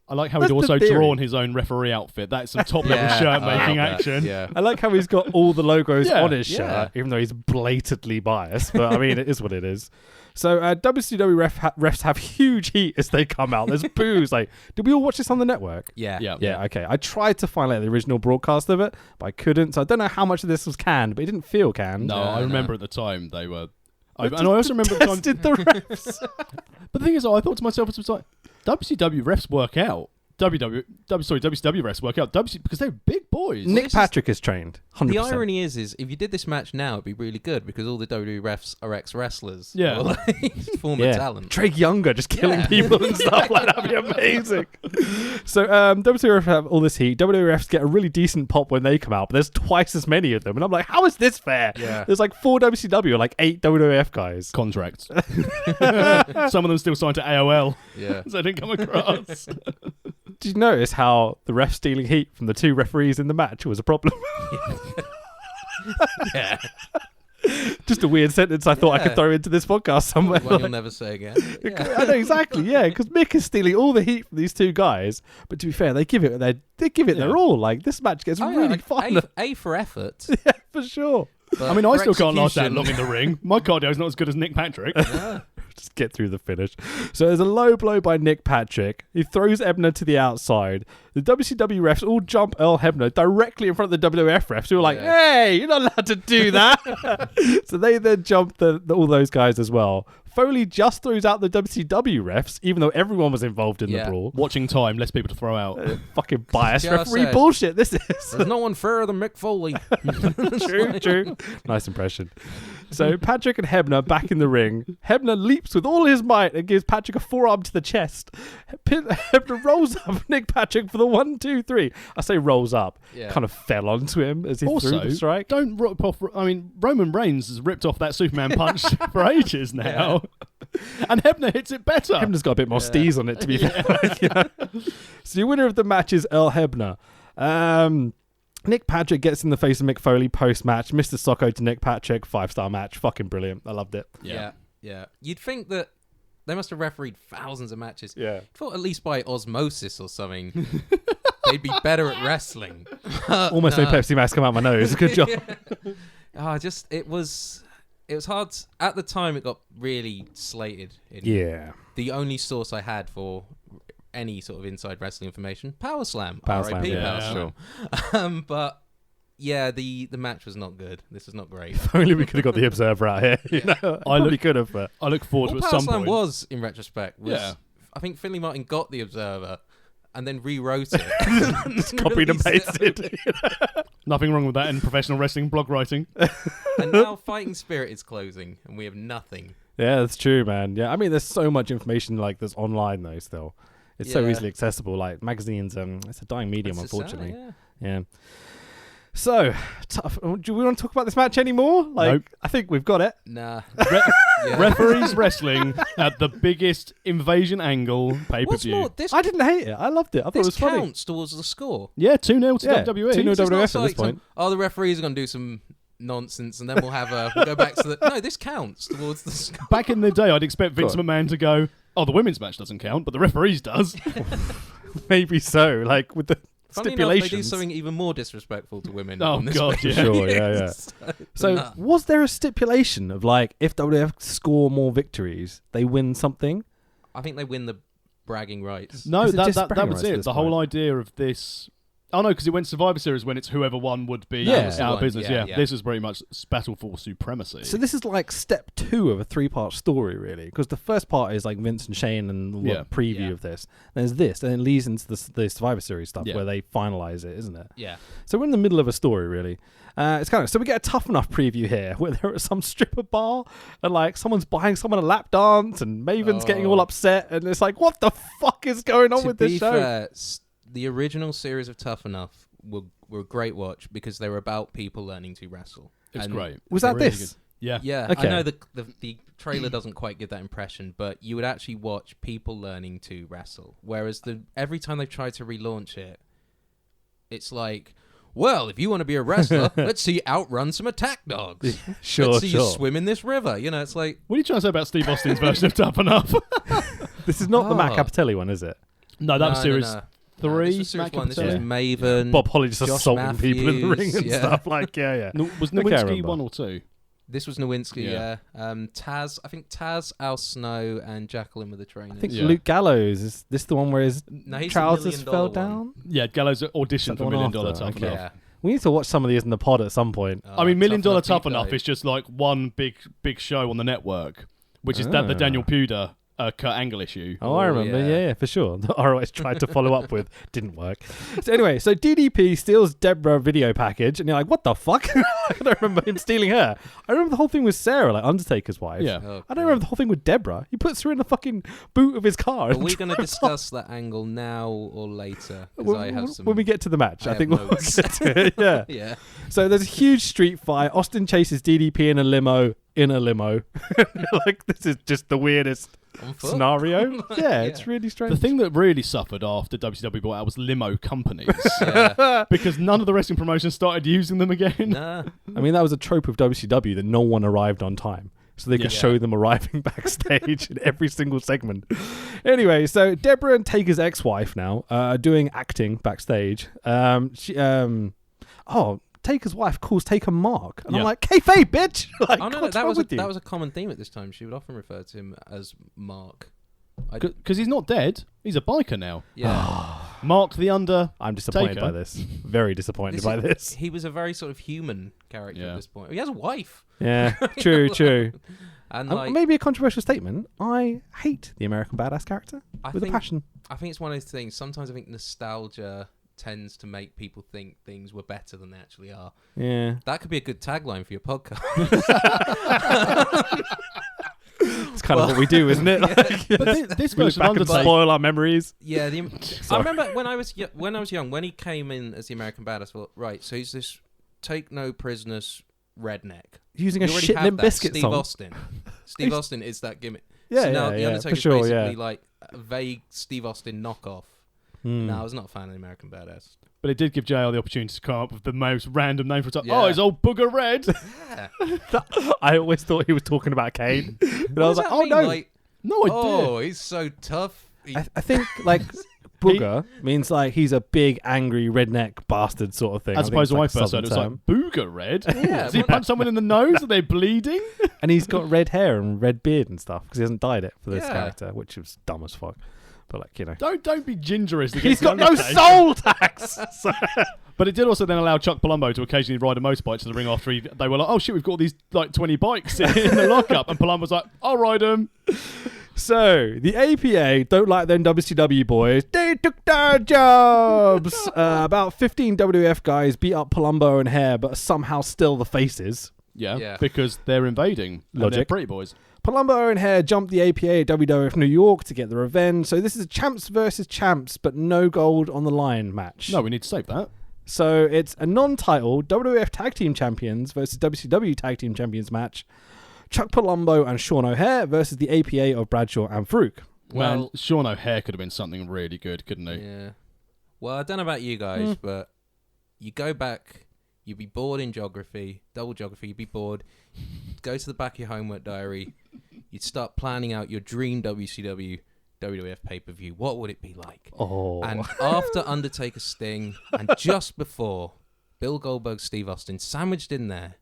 I like how he'd That's the also theory. drawn his own referee outfit. That's some top level Yeah, shirt I love making that. action. Yeah. I like how he's got all the logos Yeah, on his yeah. shirt, even though he's blatantly biased. But I mean, it is what it is. So WCW refs have huge heat as they come out. There's boos. Like, did we all watch this on the network? Yeah. Yeah, okay. I tried to find the original broadcast of it, but I couldn't. So I don't know how much of this was canned, but it didn't feel canned. No, No, I remember no. at the time they were... and I also remember at the time... Tested the refs. But the thing is, I thought to myself, it was like, WCW refs work out. WCW refs work out. because they're big boys. Nick this is- Patrick is trained. 100%. The irony is if you did this match now, it'd be really good because all the WWE refs are ex-wrestlers. Yeah. Or, like, former talent. Drake Younger just killing Yeah. people and stuff like that'd be amazing. So WWF have all this heat. WWFs get a really decent pop when they come out, but there's twice as many of them, and I'm like, how is this fair? Yeah. There's like 4 WCW or like 8 WWF guys. Contracts. Some of them still signed to AOL, Yeah. so they didn't come across. Did you notice how the ref stealing heat from the 2 referees in the match was a problem? Yeah. Just a weird sentence I thought I could throw into this podcast somewhere. One you'll never say again. Yeah. I know exactly, yeah, because Mick is stealing all the heat from these two guys. But to be fair, they give it their all. Like this match gets really like fun. A for effort. Yeah, for sure. But I mean, I still can't last that execution- long in the ring. My cardio's not as good as Nick Patrick. Yeah. Just get through the finish. So there's a low blow by Nick Patrick. He throws Hebner to the outside. The WCW refs all jump Earl Hebner directly in front of the WWF refs, who are like, "Hey, you're not allowed to do that." So they then jump all those guys as well. Foley just throws out the WCW refs, even though everyone was involved in the brawl. Watching time, less people to throw out. Fucking biased Just referee said. bullshit. This is There's no one fairer than Mick Foley. true. Nice impression. So Patrick and Hebner back in the ring. Hebner leaps with all his might and gives Patrick a forearm to the chest. Hebner rolls up Nick Patrick for the 1, 2, 3. I say rolls up. Yeah. Kind of fell onto him as he threw Also, the strike. don't rip off. I mean, Roman Reigns has ripped off that Superman punch for ages now, and Hebner hits it better. Hebner's got a bit more steez on it, to be fair. Yeah. So the winner of the match is Earl Hebner. Nick Patrick gets in the face of Mick Foley post-match. Mr. Socko to Nick Patrick. 5-star match. Fucking brilliant. I loved it. Yeah. You'd think that they must have refereed thousands of matches. Yeah. I thought at least by osmosis or something, they'd be better at wrestling. Almost no Pepsi Max come out my nose. Good job. It was hard. At the time, it got really slated. Yeah. The only source I had for any sort of inside wrestling information, Power Slam. Power Slam, R.I.P. yeah, Power Slam. But yeah, the match was not good. This was not great. If only we could have got the Observer out here. You know, I probably could have, but I look forward All to at Power some Slam point. was, in retrospect, I think Finley Martin got the Observer and then rewrote it. just copied and pasted. Nothing wrong with that in professional wrestling blog writing. And now Fighting Spirit is closing, and we have nothing. Yeah, that's true, man. Yeah, I mean, there's so much information like this online though. Still, it's so easily accessible. Like magazines, it's a dying medium, unfortunately. Yeah. So tough. Do we want to talk about this match anymore? Like, Nope. I think we've got it. Nah. Referees wrestling at the biggest Invasion angle What's pay-per-view. more, this I didn't hate it. I loved it. I thought it this was funny. counts towards the score. Yeah, 2-0 to Yeah, WWE. 2-0 It's not WWF at like this point. the referees are going to do some nonsense, and then we'll have we'll go back to the. No, this counts towards the score. Back in the day, I'd expect Vince Go on. McMahon to go, "Oh, the women's match doesn't count, but the referees does." Maybe so. Like with the Funny enough, they do stipulations. something even more disrespectful to women. Oh, on this God, page. yeah. Sure, yeah. So Nah. was there a stipulation of like if WWF score more victories, they win something? I think they win the bragging rights. No, Is it just that bragging was rights at it. this The whole point? idea of this. Oh no, because it went Survivor Series when it's whoever won would be Yeah. out of business. Yeah, Yeah, yeah. this is very much battle for supremacy. So this is like step 2 of a 3-part story, really, because the first part is like Vince and Shane and the Yeah. preview Yeah. of this. There's this, and it leads into the Survivor Series stuff Yeah. where they finalize it, isn't it? Yeah. So we're in the middle of a story, really. It's kind of so we get a tough enough preview here where they're at some stripper bar and like someone's buying someone a lap dance and Maven's getting all upset and it's like, what the fuck is going on To with be this show? fair, the original series of Tough Enough were a great watch because they were about people learning to wrestle. it's And great. Was that Really this? good. Yeah. Yeah, Okay. I know the trailer doesn't quite give that impression, but you would actually watch people learning to wrestle. Whereas every time they've tried to relaunch it, it's like, well, if you want to be a wrestler, let's see you outrun some attack dogs. Sure, let's see you sure. swim in this river. You know, it's like, What are you trying to say about Steve Austin's version of Tough Enough? This is not the Matt Oh. Capitelli one, is it? No, that was series No, 3. this was series Matt 1. This was Capitelli. Maven. Bob Holly just Josh assaulting people in the ring Matthews, and yeah. stuff. Like, yeah. No, was Okay, I Nowinski remember. 1 or 2? This was Nowinski, Yeah. yeah. Taz, I think Taz, Al Snow, and Jacqueline were the trainers. I think Yeah. Luke Gallows, is this the one where his No, he's the trousers $1 fell million down? Yeah, Gallows Is auditioned that for the $1 one Million after? Tough Okay. Enough. Yeah. We need to watch some of these in the pod at some point. I mean, $1 Million Tough Tough Enough Enough deep is just like one big show on the network, which is that the Ah. Daniel Puder Kurt Angle issue. Oh, I remember. yeah. Yeah, for sure. The ROS tried to follow up with, didn't work. So anyway, so DDP steals Deborah video package, and you're like, what the fuck? I don't remember him stealing her. I remember the whole thing with Sarah, like Undertaker's wife. Yeah. Oh, I don't remember the whole thing with Deborah. He puts her in the fucking boot of his car. Are and we going to drives discuss that angle now or later? Because When, I have some. when we get to the match, I I think have we'll notes. get to it. Yeah. Yeah. So there's a huge street fight. Austin chases DDP in a limo. Like, this is just the weirdest On foot? scenario. Yeah, it's really strange. The thing that really suffered after WCW bought out was limo companies. Yeah. Because none of the wrestling promotions started using them again. Nah. I mean, that was a trope of WCW that no one arrived on time. So they could show them arriving backstage in every single segment. Anyway, so Deborah and Taker's ex-wife now are doing acting backstage. Taker's wife calls Taker Mark. And I'm like, kayfabe, bitch! Like, Oh, no, what's that wrong was with you? that was a common theme at this time. She would often refer to him as Mark. Because he's not dead. He's a biker now. Yeah. Mark the I'm disappointed Taker. by this. Very disappointed by this. He was a very sort of human character at this point. He has a wife. Yeah, true. And like, maybe a controversial statement. I hate the American Badass character with a passion. I think it's one of those things. Sometimes I think nostalgia tends to make people think things were better than they actually are. Yeah. That could be a good tagline for your podcast. It's kind of what we do, isn't it? But this We look version back and Undertaker. spoil our memories. Yeah, I remember when I was young, when he came in as the American Badass. I thought, right, so he's this take no prisoners redneck Using You a already shit have Limp that. Bizkit Steve song. Austin. Steve Austin is that gimmick. Yeah, so now yeah, the for Undertaker's sure, basically yeah. like a vague Steve Austin knockoff. No, I was not a fan of the American Badass. But it did give JR the opportunity to come up with the most random name for it. Yeah. Oh, it's old Booger Red. I always thought he was talking about Kane. But I was like, oh, mean? no. Like, No idea. oh, he's so tough. I think, like, booger means, like, he's a big, angry, redneck bastard sort of thing. As I think opposed to it's when I like first heard it, it was like, Booger Red? Yeah, Does he well, punch someone in the nose? Are they bleeding? And he's got red hair and red beard and stuff because he hasn't dyed it for this Yeah. character, which was dumb as fuck. But, like, you know. Don't be gingerist. He's against got the no Undertaker. soul tax! But it did also then allow Chuck Palumbo to occasionally ride a motorbike to the ring after they were like, oh shit, we've got all these like 20 bikes in the lockup. And Palumbo's like, I'll ride them. So, the APA don't like them WCW boys. They took their jobs. About 15 WWF guys beat up Palumbo and Hare, but are somehow still the faces. Yeah, because they're invading. And they're Logic. pretty boys. Palumbo and Hare jumped the APA at WWF New York to get the revenge. So this is a champs versus champs, but no gold on the line match. No, we need to save that. So it's a non-title WWF Tag Team Champions versus WCW Tag Team Champions match. Chuck Palumbo and Sean O'Hare versus the APA of Bradshaw and Farouk. Well, Sean O'Hare could have been something really good, couldn't he? Yeah. Well, I don't know about you guys, but you go back, you'd be bored in geography, double geography, you'd be bored. You'd go to the back of your homework diary, you'd start planning out your dream WCW WWF pay-per-view. What would it be like? Oh. And after Undertaker Sting, and just before Bill Goldberg, Steve Austin, sandwiched in there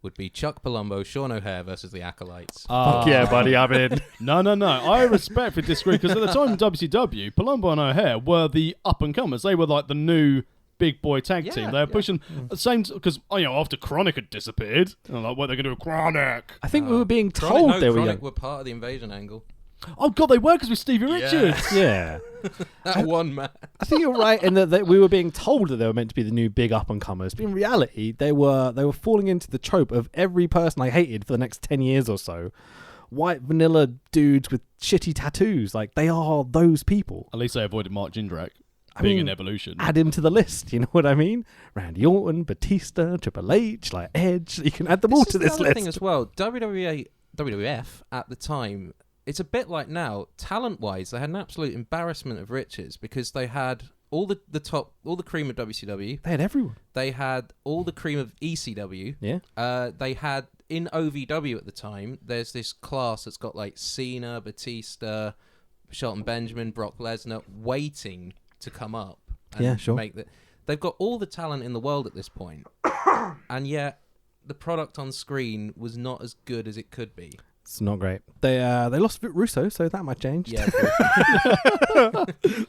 would be Chuck Palumbo, Sean O'Hare versus the Acolytes. Fuck yeah, buddy, I'm in. No. I respectfully disagree because at the time in WCW, Palumbo and O'Hare were the up-and-comers. They were like the new big boy tag team. They were pushing the same because after Chronic had disappeared, and like what they're gonna do with Chronic. I think we were being told they were Chronic young. were part of the Invasion angle. Oh god, they were because with Stevie Richards. Yeah. That one man. I think you're right in that we were being told that they were meant to be the new big up-and-comers. But in reality, they were falling into the trope of every person I hated for the next 10 years or so. White vanilla dudes with shitty tattoos. Like, they are those people. At least they avoided Mark Jindrak I being mean, an evolution. Add him to the list, you know what I mean? Randy Orton, Batista, Triple H, like Edge. You can add them all to this list. Thing as well, WWF at the time, it's a bit like now, talent-wise, they had an absolute embarrassment of riches because they had all the cream of WCW. They had everyone. They had all the cream of ECW. Yeah. They had, in OVW at the time, there's this class that's got like Cena, Batista, Shelton Benjamin, Brock Lesnar, waiting to come up and make the. They've got all the talent in the world at this point, and yet the product on screen was not as good as it could be. It's not great. They lost Russo, so that might change. Yeah,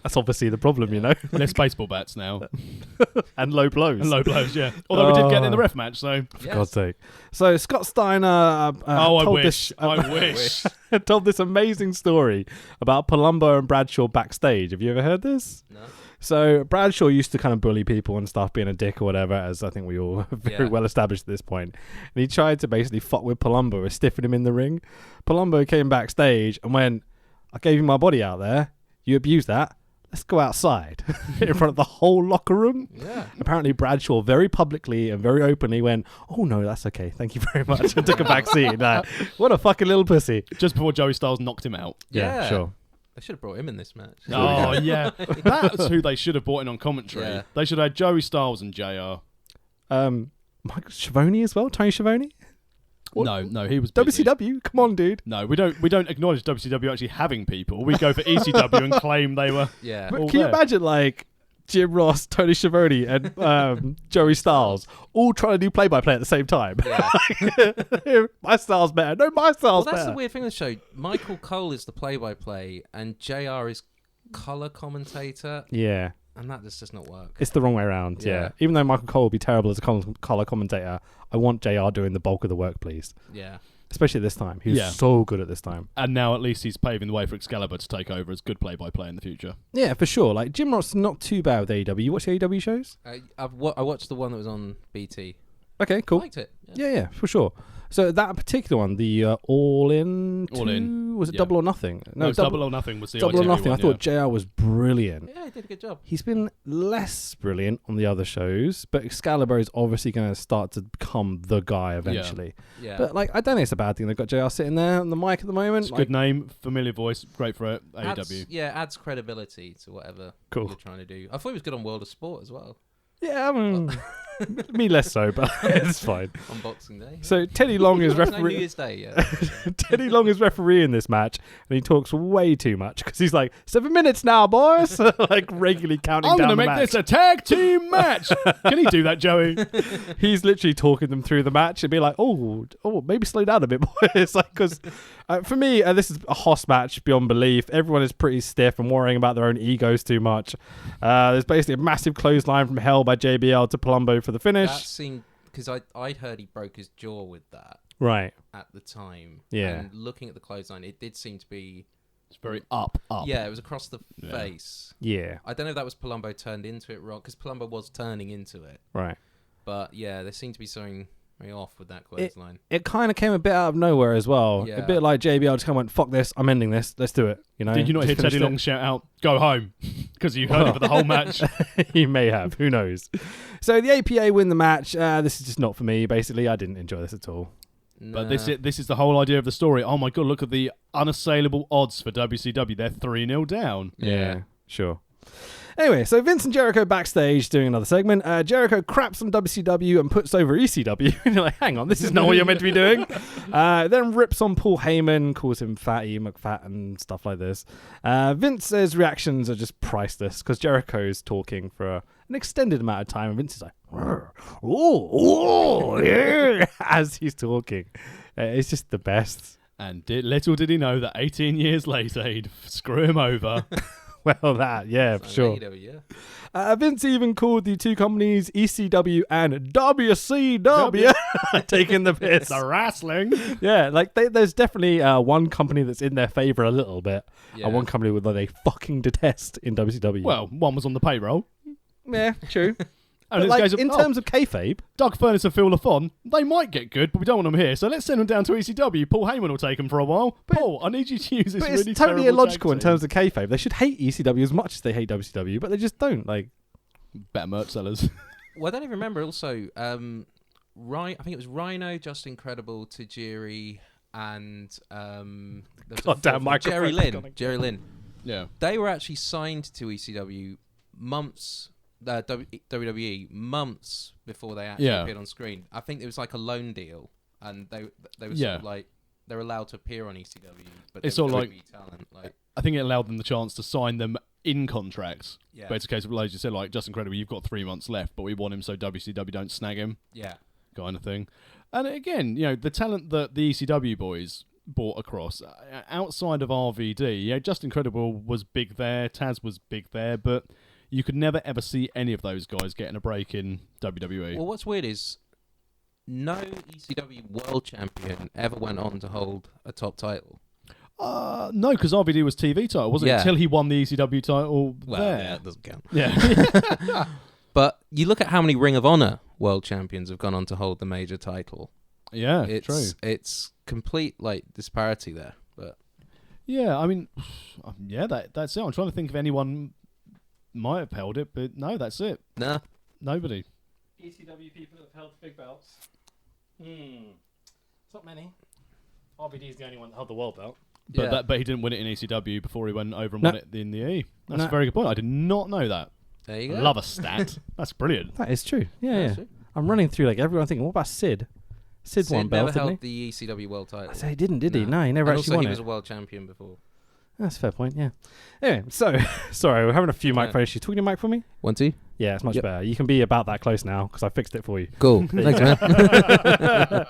that's obviously the problem, you know. Less baseball bats now. And low blows. And low blows, yeah. Although we did get in the ref match, so. For God's sake. So Scott Steiner told I wish. told this amazing story about Palumbo and Bradshaw backstage. Have you ever heard this? No. So Bradshaw used to kind of bully people and stuff, being a dick or whatever, as I think we all are very well established at this point. And he tried to basically fuck with Palumbo and stiffen him in the ring. Palumbo came backstage and went, I gave you my body out there. You abused that. let's go outside in front of the whole locker room. Yeah. Apparently Bradshaw very publicly and very openly went, oh no, that's okay, thank you very much, and took a back seat. Like, what a fucking little pussy. Just before Joey Styles knocked him out. Yeah, sure. They should have brought him in this match. Oh, yeah. That's who they should have brought in on commentary. Yeah. They should have had Joey Styles and JR. Michael Schiavone as well, Tony Schiavone. No, he was busy. WCW, come on, dude. No, we don't acknowledge WCW actually having people. We go for ECW and claim they were. Yeah. But all can you there. imagine, like, Jim Ross, Tony Schiavone, and Joey Styles all trying to do play-by-play at the same time? Yeah. My style's better. No, my Well, style's that's better. the weird thing with the show. Michael Cole is the play-by-play, and JR is color commentator, Yeah. and that just does not work. It's the wrong way around, yeah. Yeah. Even though Michael Cole would be terrible as a color commentator, I want JR doing the bulk of the work, please. Yeah. Especially at this time. He was Yeah. so good at this time. And now at least he's paving the way for Excalibur to take over as good play-by-play in the future. Yeah, for sure. Like, Jim Ross is not too bad with AEW. You watch the AEW shows? I watched the one that was on BT. Okay, cool. I liked it. Yeah, for sure. So that particular one, the All In, All In, was it yeah. Double or Nothing? No, Double or Nothing was the Double or ITV Nothing. one, I thought JR was brilliant. Yeah, he did a good job. He's been less brilliant on the other shows, but Excalibur is obviously going to start to become the guy eventually. Yeah. But like, I don't think it's a bad thing. They've got JR sitting there on the mic at the moment. It's a Like, good name, familiar voice, great for AEW. Adds credibility to whatever Cool. you're trying to do. I thought he was good on World of Sport as well. Yeah, I mean, me less so, but it's fine. On Boxing Day. So Teddy Long is No, New referee. Year's Day, yeah. Teddy Long is referee in this match, and he talks way too much because he's like 7 minutes now, boys, like regularly counting I'm down going to the make match. this a tag team match. Can he do that, Joey? He's literally talking them through the match and be like, oh, maybe slow down a bit more. It's like, because for me, this is a Hoss match beyond belief. Everyone is pretty stiff and worrying about their own egos too much. There's basically a massive clothesline from hell by JBL to Palumbo for the finish. That seemed, because I'd heard he broke his jaw with that Right. at the time. Yeah. And looking at the clothesline, it did seem to be... It's very up. Yeah, it was across the Yeah. face. Yeah. I don't know if that was Palumbo turned into it wrong, because Palumbo was turning into it. Right. But yeah, there seemed to be something very off with that clothesline. It kind of came a bit out of nowhere as well. Yeah. A bit like JBL just kind of went, fuck this, I'm ending this, let's do it. You know? Did you not Just hear Teddy finished Long it. shout out, go home? Because you heard it for the whole match. He may have, who knows. So the APA win the match. This is just not for me, basically. I didn't enjoy this at all. But this is the whole idea of the story. Oh my God, look at the unassailable odds for WCW. They're 3-0 down. Yeah, sure. Anyway, so Vince and Jericho backstage doing another segment. Jericho craps on WCW and puts over ECW. And you're like, hang on, this is not what you're meant to be doing. Then rips on Paul Heyman, calls him Fatty McFat and stuff like this. Vince's reactions are just priceless because Jericho's talking for an extended amount of time. And Vince is like, oh, yeah, as he's talking. It's just the best. And little did he know that 18 years later, he'd screw him over. Well, that, yeah, for sure. Yeah. Vince even called the two companies ECW and WCW, taking the piss. The wrestling. Yeah, like there's definitely one company that's in their favor a little bit, Yeah. and one company that they fucking detest in WCW. Well, one was on the payroll. yeah, true. And But it's like, case of, in terms of kayfabe, Doug Furnace and Phil LaFon, they might get good, but we don't want them here. So let's send them down to ECW. Paul Heyman will take them for a while. Paul, I need you to use this but really it's totally terrible illogical in tag team. terms of kayfabe. They should hate ECW as much as they hate WCW, but they just don't. Like, Better merch sellers. Well, I don't even remember. Also, I think it was Rhino, Just Incredible, Tajiri, and there was a Goddamn fourth one, microphone. Jerry Lynn. Yeah. They were actually signed to ECW months. WWE months before they actually Yeah. appeared on screen. I think it was like a loan deal, and they were Yeah. sort of like they're allowed to appear on ECW, but It's they all were like- WWE talent. Like, I think it allowed them the chance to sign them in contracts. yeah, But it's a case of, like you said, like, Just Incredible, you've got 3 months left, but we want him so WCW don't snag him, yeah, kind of thing. And again, you know, the talent that the ECW boys brought across, outside of RVD, yeah, Just Incredible was big there, Taz was big there, but you could never ever see any of those guys getting a break in WWE. Well, what's weird is no ECW world champion ever went on to hold a top title. No, because RVD was TV title, wasn't it? Yeah. Until he won the ECW title Well, there. yeah, that doesn't count. Yeah. But you look at how many Ring of Honor world champions have gone on to hold the major title. Yeah, It's true. it's complete like disparity there. But Yeah, I mean, yeah, that's it. I'm trying to think of anyone might have held it, but no, that's it. Nah. Nobody. ECW people have held big belts. It's not many. RVD is the only one that held the world belt. But he didn't win it in ECW before he went over and won it in the E. That's a very good point. I did not know that. There you go. I love a stat. That's brilliant. That is true. Yeah. True. I'm running through like everyone thinking, what about Sid? Sid won belt, never didn't held he? the ECW world title. I say he didn't, did he? No, he never And actually also won he it. was a world champion before. That's a fair point, yeah. Anyway, so, sorry, we're having a few microphone issues. Talking to your mic for me? 1, 2. Yeah, it's much Yep. better. You can be about that close now because I fixed it for you. Cool. Thanks, man.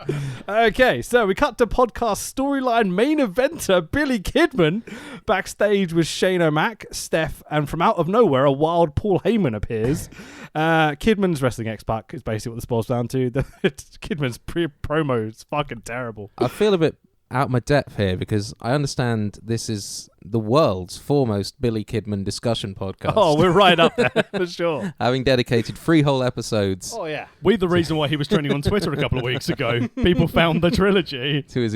Okay, so we cut to podcast storyline main eventer Billy Kidman backstage with Shane O'Mac, Steph, and from out of nowhere, a wild Paul Heyman appears. Kidman's wrestling X-Pac is basically what this boils down to. Kidman's promo is fucking terrible. I feel a bit out my depth here because I understand this is the world's foremost Billy Kidman discussion podcast. Oh, we're right up there for sure. Having dedicated 3 whole episodes Oh yeah. We the reason why he was trending on Twitter a couple of weeks ago. People found the trilogy, to his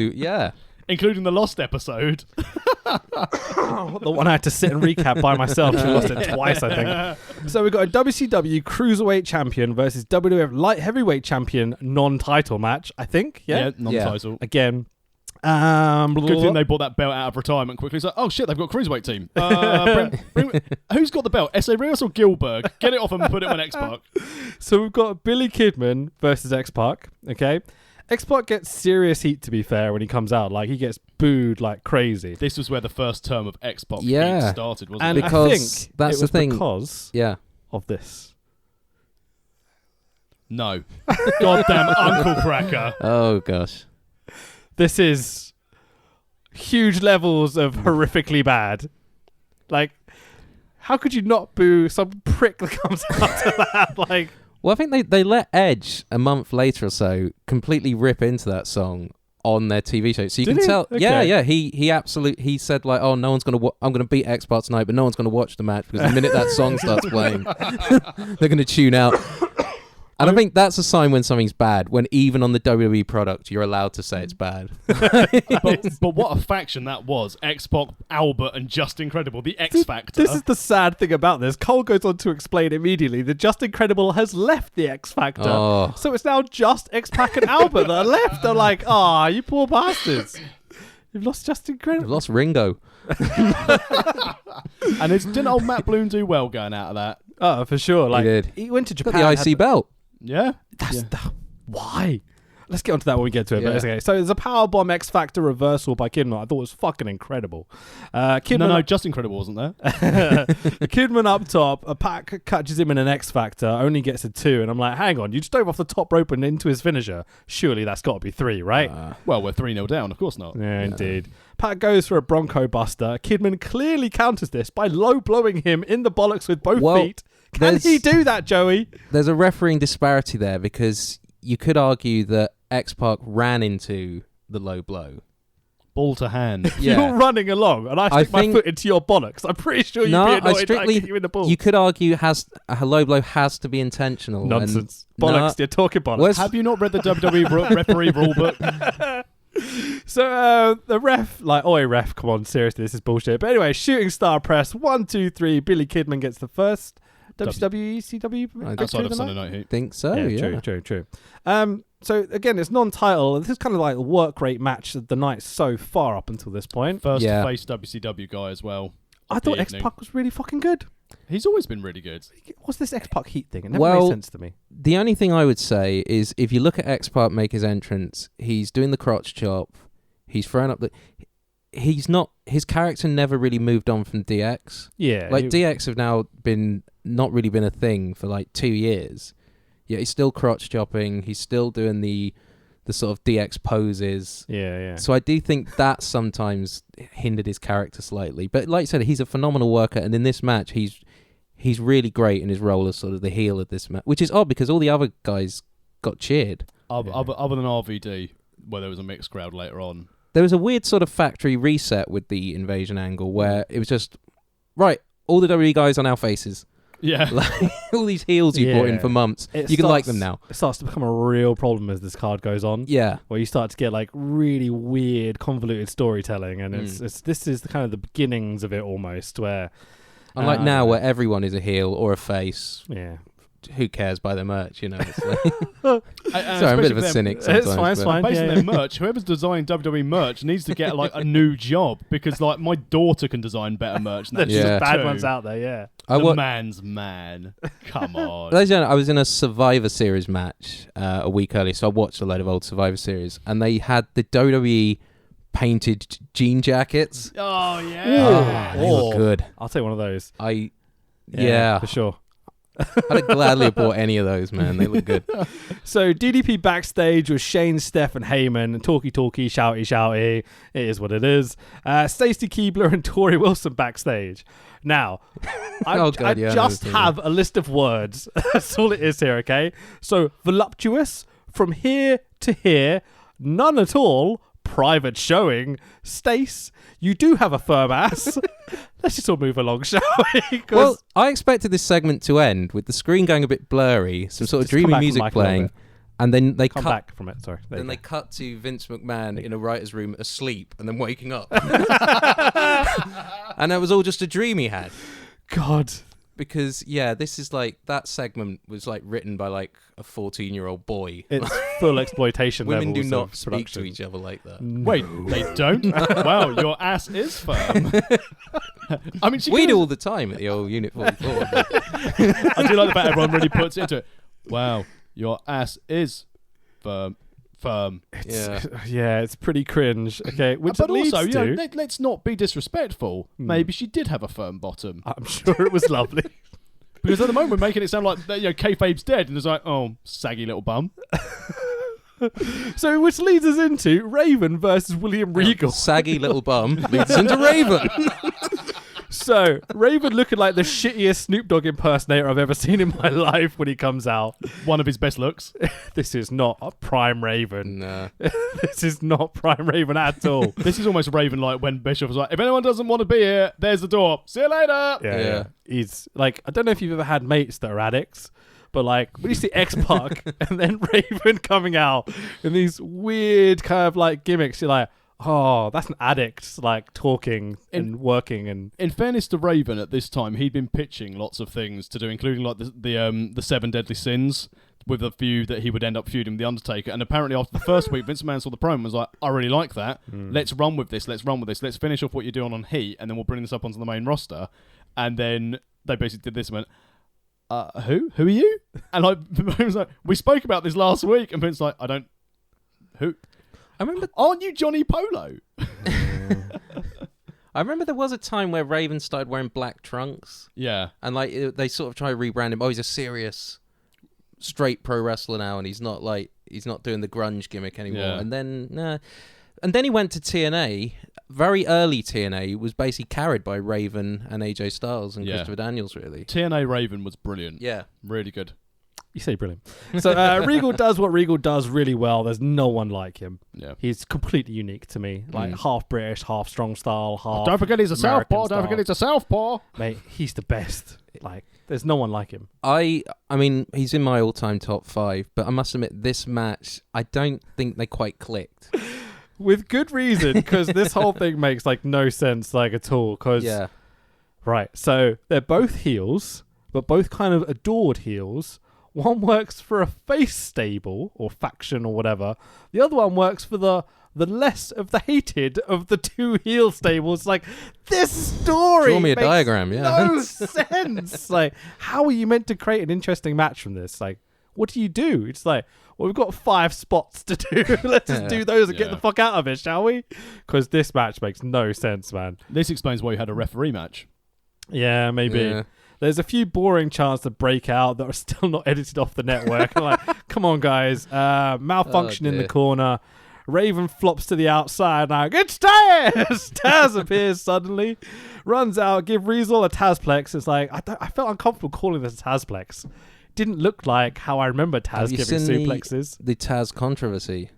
including the Lost episode. The one I had to sit and recap by myself. She lost it twice, I think. So we've got a WCW Cruiserweight Champion versus WWF Light Heavyweight Champion non-title match, I think. Yeah. Non-title. Again. Good thing they bought that belt out of retirement quickly. So, oh shit, they've got a cruiserweight team. Who's got the belt? S.A. Rios or Gilbert? Get it off them and put it on X-Pac. So we've got Billy Kidman versus X-Pac. Okay. X-Pac gets serious heat, to be fair, when he comes out. Like, he gets booed like crazy. This was where the first term of X-Pac Yeah. heat started, wasn't And it? Because I think that's it was the thing. because of this. No. Goddamn Uncle Cracker. Oh gosh. This is huge levels of horrifically bad. Like, how could you not boo some prick that comes out of that? Like, Well, I think they let Edge a month later or so completely rip into that song on their TV show. So you Did can he? tell. Okay. Yeah. He said like, oh, no one's gonna. I'm gonna beat X-Pac tonight, but no one's gonna watch the match because the minute that song starts playing, they're gonna tune out. And I think that's a sign when something's bad, when even on the WWE product, you're allowed to say it's bad. but what a faction that was. X-Pac, Albert, and Just Incredible. The X Factor. this is the sad thing about this. Cole goes on to explain immediately that Just Incredible has left the X Factor. Oh. So it's now just X-Pac and Albert that are left. They're like, ah, you poor bastards. You've lost Just They've Incredible. lost Ringo. And didn't old Matt Bloom do well going out of that? Oh, for sure. Like, did. he went to Got Japan. the IC belt. Yeah. Why? Let's get onto that when we get to it. Yeah. But it's okay. So there's a Powerbomb X Factor reversal by Kidman. I thought it was fucking incredible. Kidman No, Just Incredible wasn't there. Kidman up top, a Pac catches him in an X Factor, only gets a 2, and I'm like, hang on, you just dove off the top rope and into his finisher. Surely that's got to be 3, right? Well, we're 3-0 down. Of course not. Yeah, indeed. Pac goes for a Bronco Buster. Kidman clearly counters this by low blowing him in the bollocks with both feet. Can he do that, Joey? There's a refereeing disparity there because you could argue that X-Pac ran into the low blow. Ball to hand. Yeah. You're running along, and I stick my foot into your bollocks. I'm pretty sure you'd be annoyed that I kick you in the balls. You could argue a low blow has to be intentional. Nonsense. Bollocks. You're talking bollocks. Have you not read the WWE referee rulebook? So the ref, like, oi ref, come on, seriously, this is bullshit. But anyway, shooting star press, 1, 2, 3. Billy Kidman gets the first WWE ECW Outside of Sunday Night Heat. Think so, yeah. True. So again, it's non-title. This is kind of like a work rate match of the night so far up until this point. First face WCW guy as well. I thought X-Pac was really fucking good. He's always been really good. What's this X-Pac heat thing? It never made sense to me. The only thing I would say is if you look at X-Pac make his entrance, he's doing the crotch chop. He's throwing up the... His character never really moved on from DX. Yeah. Like, DX have now not really been a thing for like 2 years. Yeah, he's still crotch chopping. He's still doing the sort of DX poses. Yeah. So I do think that sometimes hindered his character slightly. But like I said, he's a phenomenal worker, and in this match, he's really great in his role as sort of the heel of this match, which is odd because all the other guys got cheered. Other than RVD, where there was a mixed crowd later on. There was a weird sort of factory reset with the Invasion angle where it was just, right, all the WWE guys on our faces. Yeah. Like, all these heels you brought in for months. You can like them now. It starts to become a real problem as this card goes on. Yeah. Where you start to get like really weird, convoluted storytelling. And this is the kind of the beginnings of it almost, where Unlike now, where everyone is a heel or a face. Yeah. Who cares by their merch, you know? It's like sorry, I'm a bit of a cynic sometimes. It's fine, it's fine. Based on their merch, whoever's designing WWE merch needs to get like a new job, because like my daughter can design better merch than that. There's Yeah. bad ones out there, yeah. The man's man. Come on. Ladies and gentlemen, I was in a Survivor Series match a week earlier, so I watched a load of old Survivor Series, and they had the WWE painted jean jackets. Oh, yeah. They look good. I'll take one of those. Yeah. For sure. I'd gladly have bought any of those, man. They look good. So DDP backstage with Shane, Steph, and Heyman. Talky, shouty. It is what it is. Stacey Keebler and Tori Wilson backstage. Now, I just have a list of words. That's all it is here, okay? So voluptuous, from here to here, none at all, private showing, Stace, you do have a firm ass. Let's just all move along, shall we? Well, I expected this segment to end with the screen going a bit blurry, some sort of dreamy music playing, and then they come back from it. Sorry. Then they cut to Vince McMahon in a writer's room asleep and then waking up. And that was all just a dream he had. God. Because, yeah, this is like, that segment was like written by like a 14-year-old boy. It's full exploitation. Women do levels not of speak production. to each other like that. Wait, they don't? Wow, your ass is firm. I mean, we do all the time at the old Unit 44. I do like the fact everyone really puts into it. Wow, your ass is firm. Yeah, it's pretty cringe. Okay, which but leads also, to... you know, let's not be disrespectful. Maybe she did have a firm bottom. I'm sure it was lovely. Because at the moment we're making it sound like, you know, kayfabe's dead, and it's like, oh, saggy little bum. So, which leads us into Raven versus William Regal. Saggy little bum leads us into Raven. So, Raven looking like the shittiest Snoop Dogg impersonator I've ever seen in my life when he comes out. One of his best looks. This is not a prime Raven. Nah. This is not prime Raven at all. This is almost Raven like when Bischoff was like, if anyone doesn't want to be here, there's the door. See you later. Yeah. He's like, I don't know if you've ever had mates that are addicts, but like when you see X-Pac and then Raven coming out in these weird kind of like gimmicks, you're like, oh, that's an addict, like talking and working. And in fairness to Raven, at this time he'd been pitching lots of things to do, including like the 7 Deadly Sins, with a few that he would end up feuding with the Undertaker. And apparently after the first week, Vince McMahon saw the promo and was like, I really like that. Let's run with this. Let's finish off what you're doing on Heat, and then we'll bring this up onto the main roster. And then they basically did this and went, who are you? And like it was like, we spoke about this last week, and Vince's like, who? I remember. Aren't you Johnny Polo? I remember there was a time where Raven started wearing black trunks. Yeah. And like they sort of try to rebrand him. Oh, he's a serious, straight pro wrestler now, and he's not doing the grunge gimmick anymore. Yeah. And then he went to TNA. Very early TNA was basically carried by Raven and AJ Styles and Christopher Daniels, really. TNA Raven was brilliant. Yeah. Really good. You say brilliant. So Regal does what Regal does really well. There's no one like him. Yeah. He's completely unique to me. Like half British, half strong style, half Don't forget he's a American southpaw. style. Don't forget he's a southpaw. Mate, he's the best. Like, there's no one like him. I mean, he's in my all-time top 5, but I must admit, this match, I don't think they quite clicked. With good reason, because this whole thing makes like no sense like at all. Yeah. Right, so they're both heels, but both kind of adored heels. One works for a face stable or faction or whatever. The other one works for the less of the hated of the two heel stables. Like, this story Draw me a makes diagram, yeah. no sense. Like, how are you meant to create an interesting match from this? Like, what do you do? It's like, well, we've got 5 spots to do. Let's just do those and get the fuck out of it, shall we? Because this match makes no sense, man. This explains why you had a referee match. Yeah, maybe. Yeah. There's a few boring chants that break out that are still not edited off the network. Like, come on, guys. Malfunction in the corner. Raven flops to the outside. Now, it's Taz! Taz appears suddenly. Runs out. Give Regal a Tazplex. It's like, I felt uncomfortable calling this a Tazplex. Didn't look like how I remember Taz giving suplexes. The Taz controversy?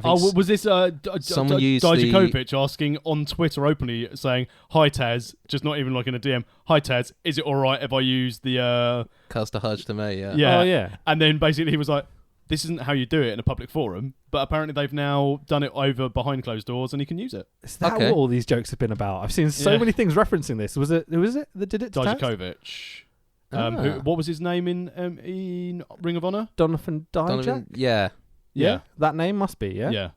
Was this someone used Dijakovic asking on Twitter openly saying, hi Taz, just not even like in a DM, hi Taz, is it alright if I use the... Cast a Hudge to me, yeah. Yeah. Oh, yeah. And then basically he was like, this isn't how you do it in a public forum, but apparently they've now done it over behind closed doors and he can use it. Is that what all these jokes have been about? I've seen so many things referencing this. Who was it that did it to Taz? Dijakovic. What was his name in Ring of Honor? Donovan Dijak? Yeah. That name must be, yeah? Yeah.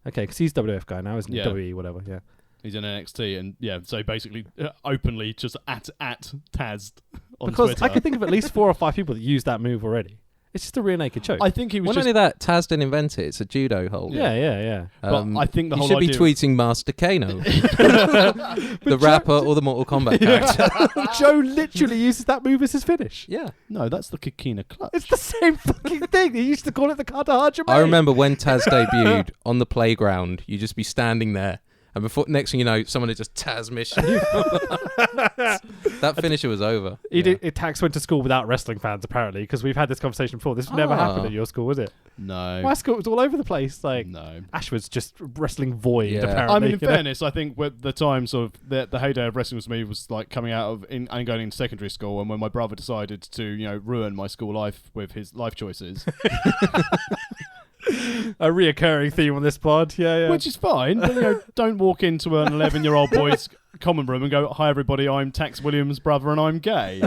Okay, because he's WWF guy now, isn't he? Yeah. WWE, whatever, yeah. He's in NXT, and so basically openly just at Taz on Because Twitter. I could think of at least 4 or 5 people that use that move already. It's just a rear naked choke. I think he was Not only that, Taz didn't invent it. It's a judo hold. Yeah. But I think the you whole should be idea... tweeting Master Kano, the rapper or the Mortal Kombat character. Joe literally uses that move as his finish. Yeah. No, that's the Kikina clutch. It's the same fucking thing. He used to call it the Kata Hajime. I remember when Taz debuted on the playground, you'd just be standing there. And before, next thing you know, someone had just Taz mission you. That finisher was over. Tax went to school without wrestling fans, apparently, because we've had this conversation before. This never happened at your school, was it? No. My school was all over the place. Like, no. Ashford's just wrestling void, Yeah. apparently. I mean, in fairness, I think with the time sort of the heyday of wrestling for me was like coming out of and going into secondary school, and when my brother decided to ruin my school life with his life choices. A reoccurring theme on this pod, yeah. Which is fine, but don't walk into an 11-year-old boy's common room and go, "Hi everybody, I'm Tex Williams' brother and I'm gay."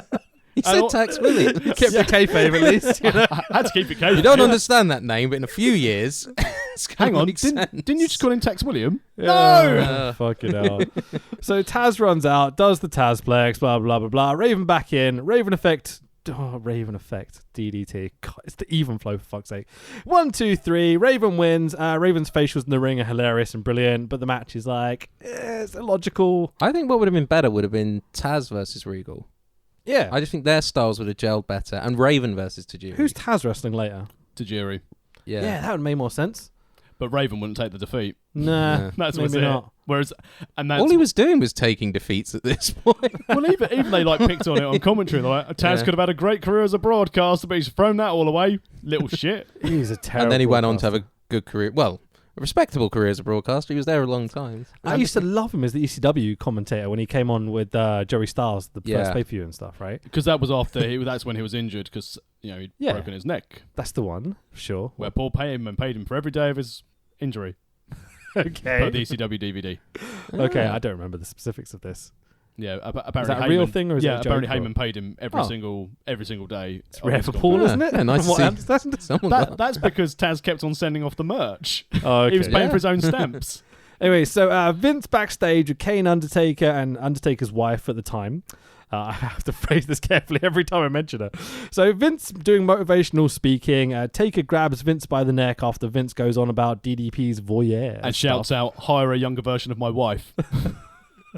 He said Tex Williams. Kept the kayfabe at least. I had to keep it kayfabe. You don't understand that name, but in a few years, it's hang on, make sense. didn't you just call him Tex William? No! Fucking hell. So Taz runs out, does the Tazplex, blah, blah, blah, blah. Raven back in. Raven Effect. Oh, Raven Effect. DDT. God, it's the even flow, for fuck's sake. 1, 2, 3. Raven wins. Raven's facials in the ring are hilarious and brilliant, but the match is like, it's illogical. I think what would have been better would have been Taz versus Regal. Yeah. I just think their styles would have gelled better. And Raven versus Tajiri. Who's Taz wrestling later? Tajiri. Yeah. That would make more sense. But Raven wouldn't take the defeat. Nah, That's maybe what's not. it. Whereas, and that's all he was doing was taking defeats at this point. well, even they picked on it on commentary. They're like, Taz could have had a great career as a broadcaster, but he's thrown that all away. Little shit. He's a terrible. And then he went on to have a good career. Well, a respectable career as a broadcaster. He was there a long time. I used to love him as the ECW commentator when he came on with Joey Styles, the first pay-per-view and stuff, right? Because that was after that's when he was injured because he'd broken his neck. That's the one, sure. Where Paul paid him for every day of his injury. Okay. Per the ECW DVD. Okay, I don't remember the specifics of this. Yeah, apparently is that a real thing or is it a joke? Apparently Heyman paid him every single day. It's rare for Paul, isn't it? Yeah, nice to see someone. That's because Taz kept on sending off the merch. Oh, okay. He was paying for his own stamps. Anyway, so Vince backstage with Kane, Undertaker, and Undertaker's wife at the time. I have to phrase this carefully every time I mention her. So Vince doing motivational speaking. Taker grabs Vince by the neck after Vince goes on about DDP's voyeur. And shouts out, "Hire a younger version of my wife."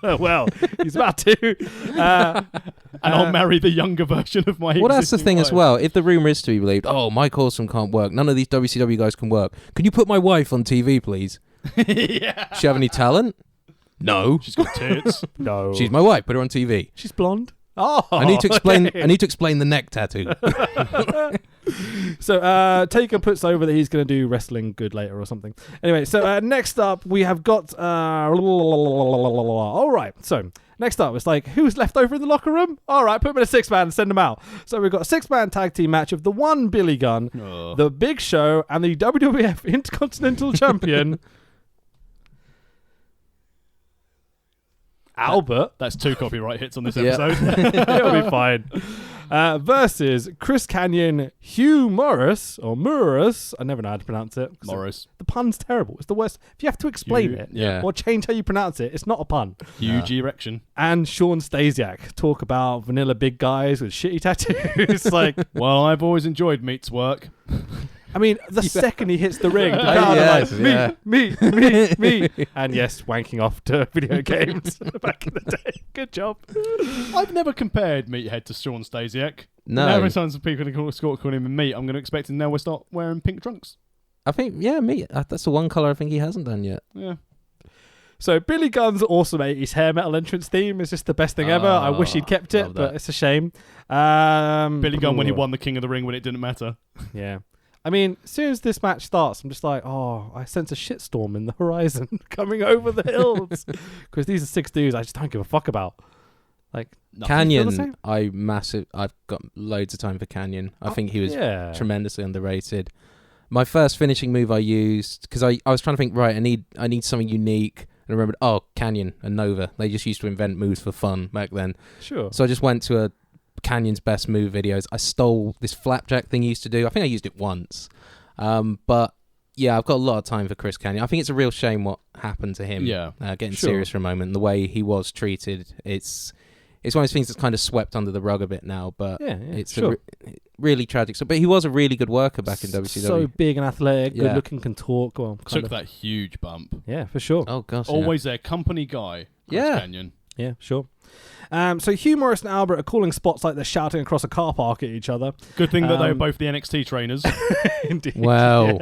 Well, he's about to. And I'll marry the younger version of my Well, that's the thing wife. as well. If the rumour is to be believed, Mike Awesome can't work. None of these WCW guys can work. Can you put my wife on TV, please? Yeah. Does she have any talent? No. She's got tits. No. She's my wife. Put her on TV. She's blonde. Oh, I need to explain. okay. I need to explain the neck tattoo. So Taker puts over that he's going to do wrestling good later or something. Anyway, so next up we have got. All right. So next up, it's like who's left over in the locker room? All right, put them in a 6-man and send them out. So we've got a 6-man tag team match of the one Billy Gunn, the Big Show, and the WWF Intercontinental Champion. Albert. That's 2 copyright hits on this Yeah. episode. It'll be fine. Versus Chris Canyon, Hugh Morris, or Morris. I never know how to pronounce it. Morris. The pun's terrible. It's the worst. If you have to explain it yeah. or change how you pronounce it, it's not a pun. Huge erection. And Sean Stasiak talk about vanilla big guys with shitty tattoos. Like, Well, I've always enjoyed Meat's work. I mean, the second he hits the ring, the Oh, crowd yes, are yeah. like, me. And yes, wanking off to video games back in the day. Good job. I've never compared Meathead to Sean Stasiak. No. Now every time some people call him Meat, I'm going to expect him now we'll start wearing pink trunks. I think, Meat. That's the one colour I think he hasn't done yet. Yeah. So Billy Gunn's awesome 80s hair metal entrance theme is just the best thing ever. I wish he'd kept it, love but that. it's a shame. Billy Gunn when he won the King of the Ring when it didn't matter. Yeah. I mean, as soon as this match starts, I'm just like, I sense a shitstorm in the horizon coming over the hills. Because these are 6 dudes I just don't give a fuck about. Like, Canyon, I've got loads of time for Canyon. I think he was tremendously underrated. my first finishing move I used, because I was trying to think, right, I need something unique. And I remembered, Canyon and Nova. They just used to invent moves for fun back then. Sure. So I just went to a Canyon's best move videos. I stole this flapjack thing he used to do. I think I used it once. But yeah, I've got a lot of time for Chris Canyon. I think it's a real shame what happened to him. Yeah. Getting serious for a moment, the way he was treated. It's one of those things that's kind of swept under the rug a bit now, but it's really tragic. But he was a really good worker back in WCW. So big and athletic, good looking, can talk. Well, took that huge bump. Yeah, for sure. Oh gosh, always their company guy. Chris Canyon. Yeah, sure. So Hugh Morris and Albert are calling spots like they're shouting across a car park at each other. Good thing that they were both the NXT trainers. Indeed. Well,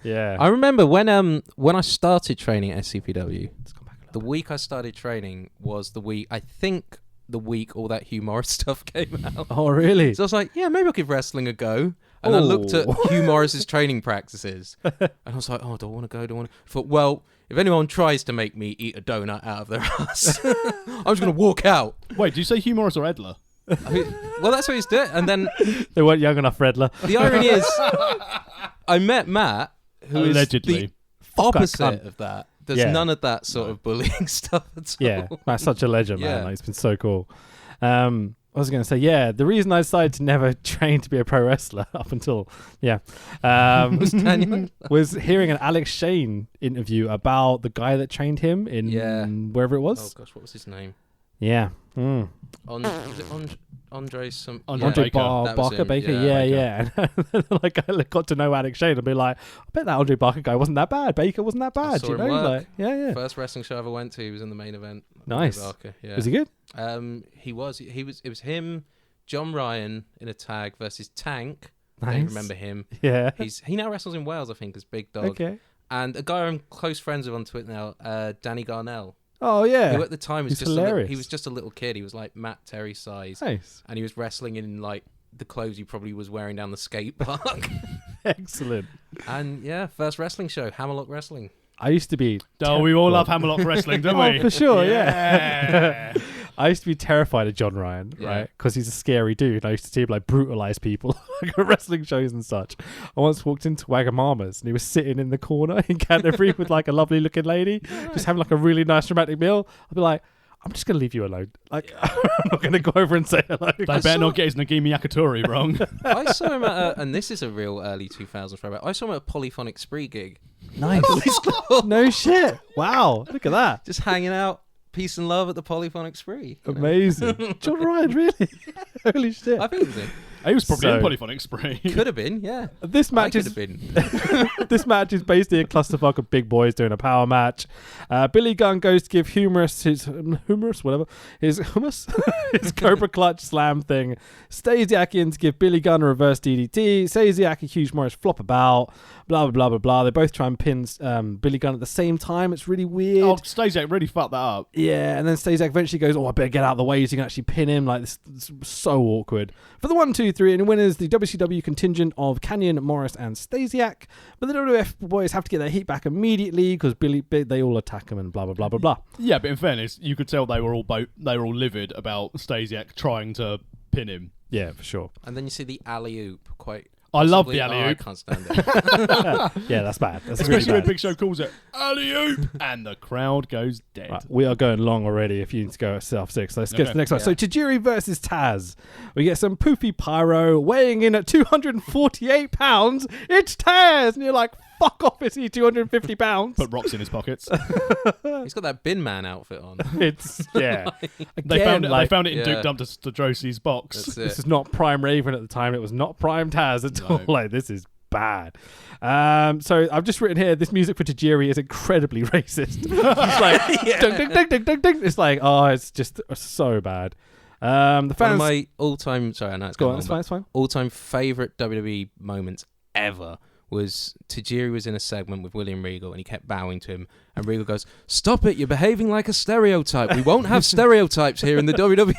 yeah. I remember when I started training at SCPW. The week I started training was the week all that Hugh Morris stuff came out. Oh, really? So I was like, yeah, maybe I'll give wrestling a go. And I looked at Hugh Morris's training practices. And I was like, do I want to go? I thought, well, if anyone tries to make me eat a donut out of their ass, I'm just going to walk out. Wait, did you say Hugh Morris or Edler? Well, that's what he's doing. And then they weren't young enough, Redler. The irony is, I met Matt, who allegedly is the opposite of that. There's none of that sort of bullying stuff at all. Yeah, Matt's such a legend, man. Like, it's been so cool. I was going to say, the reason I decided to never train to be a pro wrestler up until, was hearing an Alex Shane interview about the guy that trained him in wherever it was. Oh, gosh, what was his name? Yeah. Andre Barker Baker. Yeah. And like I got to know Alex Shane and be like, I bet that Andre Barker guy wasn't that bad. Baker wasn't that bad. You know, like, yeah. First wrestling show I ever went to, he was in the main event. Nice. Barker, yeah. Was he good? He was. It was him, John Ryan in a tag versus Tank. Nice. I remember him. Yeah. He now wrestles in Wales, I think, as Big Dog. Okay. And a guy I'm close friends with on Twitter now, Danny Garnell. Oh yeah, who at the time was just hilarious. He was just a little kid. He was like Matt Terry size, nice. And he was wrestling in like the clothes he probably was wearing down the skate park. Excellent. And first wrestling show, Hammerlock Wrestling. I used to be. We all love Hammerlock Wrestling, don't we? Oh, for sure, yeah. I used to be terrified of John Ryan, right? Because he's a scary dude. I used to see him like brutalize people at wrestling shows and such. I once walked into Wagamama's and he was sitting in the corner in Canterbury with like a lovely looking lady, just having like a really nice romantic meal. I'd be like, I'm just going to leave you alone. Like, I'm not going to go over and say hello. They better not get his Nagimi Yakitori wrong. I saw him at and this is a real early 2000s throwback. I saw him at a Polyphonic Spree gig. Nice. No shit. Wow. Look at that. Just hanging out. Peace and love at the Polyphonic Spree. Amazing. John Ryan, really? Holy shit. I think it was him. He was probably in Polyphonic Spree. Could have been, yeah. This match is this match is basically a clusterfuck of big boys doing a power match. Billy Gunn goes to give his Cobra Clutch slam thing. Stasiak in to give Billy Gunn a reverse DDT. Stasiak and Hugh Morris flop about. Blah blah blah blah blah. They both try and pin Billy Gunn at the same time. It's really weird. Oh, Stasiak really fucked that up. Yeah, and then Stasiak eventually goes, I better get out of the way so you can actually pin him. Like, this is so awkward. For the 1, 2, 3, and the winners, the WCW contingent of Canyon, Morris, and Stasiak. But the WWF boys have to get their heat back immediately because they all attack him and blah blah blah blah blah. Yeah, but in fairness, you could tell they were all livid about Stasiak trying to pin him. Yeah, for sure. And then you see the alley-oop I love the alley-oop. I can't stand it. Yeah, that's bad. That's especially really when bad. Big Show calls it alley-oop and the crowd goes dead. Right, we are going long already if you need to go at self 6. Let's get to the next one. So Tajiri versus Taz. We get some poofy pyro weighing in at 248 pounds. It's Taz! And you're like, fuck off, is he 250 pounds? Put rocks in his pockets. He's got that bin man outfit on. It's, yeah. They found it in Duke Dump to Drosie's box. This is not Prime Raven at the time. It was not Prime Taz at all. Like, this is bad. So I've just written here, this music for Tajiri is incredibly racist. It's like, ding, ding, ding, ding, ding, ding. It's like, it's just so bad. The fans. One of my all-time, sorry, I know it's go on, it's fine. All-time favourite WWE moments ever was Tajiri was in a segment with William Regal and he kept bowing to him and Regal goes, "Stop it, you're behaving like a stereotype. We won't have stereotypes here in the WWE."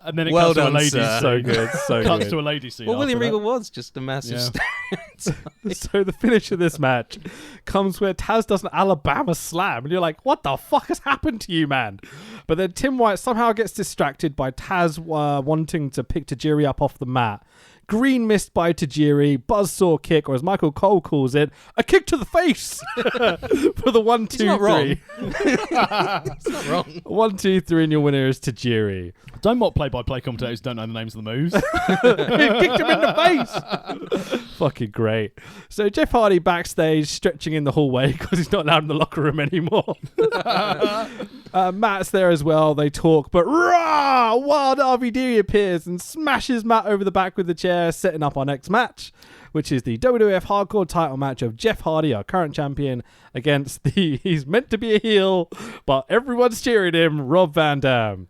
And then it well cuts done, to a lady sir. So good, so cuts good. to a lady scene. Well, William after Regal that. was just a massive stereotype. So the finish of this match comes where Taz does an Alabama slam and you're like, what the fuck has happened to you, man? But then Tim White somehow gets distracted by Taz wanting to pick Tajiri up off the mat, Green mist by Tajiri, buzzsaw kick, or as Michael Cole calls it, a kick to the face for the 1, 2, 3. not wrong. It's not wrong. 1, 2, 3, and your winner is Tajiri. Don't mock play-by-play commentators who don't know the names of the moves. Kicked him in the face. Fucking great. So Jeff Hardy backstage, stretching in the hallway because he's not allowed in the locker room anymore. Matt's there as well. They talk, but rah! Wild RVD appears and smashes Matt over the back with the chair, setting up our next match, which is the WWF Hardcore title match of Jeff Hardy, our current champion, against he's meant to be a heel, but everyone's cheering him, Rob Van Dam.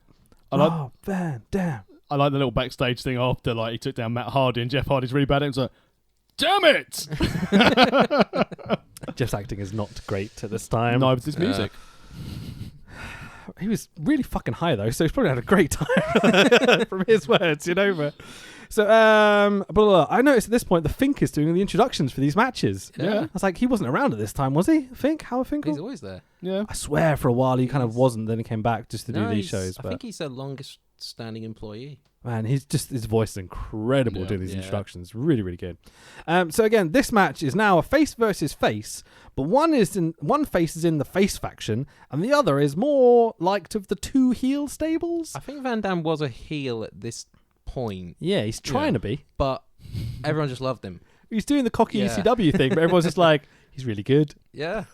Rob Van Dam. I like the little backstage thing after, like, he took down Matt Hardy and Jeff Hardy's really bad. It was like, damn it! Jeff's acting is not great at this time. No, it's his music. He was really fucking high though, so he's probably had a great time from his words, you know. But so, I noticed at this point the Fink is doing the introductions for these matches. Yeah. I was like, he wasn't around at this time, was he? Fink? Howard Finkel? He's always there. Yeah. I swear for a while he kind of wasn't, then he came back just to do these shows. I But think he's the longest standing employee. man, his voice is incredible Yeah. doing these introductions. Really, really good. So again, this match is now a face versus face, but one face is in the face faction, and the other is more liked of the two heel stables. I think Van Dam was a heel at this point, Yeah, he's trying to be. but everyone just loved him. He's doing the cocky Yeah. ECW thing, but everyone's just like, he's really good. Yeah.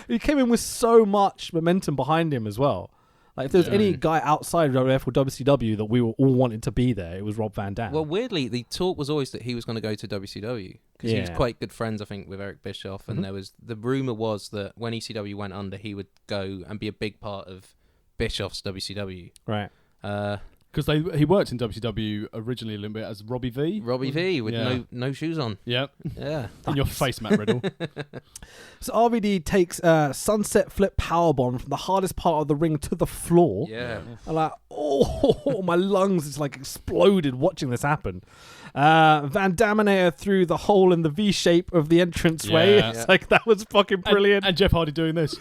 He came in with so much momentum behind him as well. Like, if there was Yeah. any guy outside of WWF or WCW that we were all wanting to be there, it was Rob Van Dam. Well, weirdly, the talk was always that he was going to go to WCW because he was Yeah. quite good friends, I think, with Eric Bischoff. And the rumor was that when ECW went under, he would go and be a big part of Bischoff's WCW. Right. Because he worked in WCW originally a little bit as Robbie V. Robbie V with Yeah. no shoes on. Yeah. Yeah. In your face, Matt Riddle. So RVD takes sunset flip powerbomb from the hardest part of the ring to the floor. Yeah. I'm like, oh, my lungs just like exploded watching this happen. Van Daminator through the hole in the V shape of the entranceway. Yeah. It's like, that was fucking brilliant. And Jeff Hardy doing this.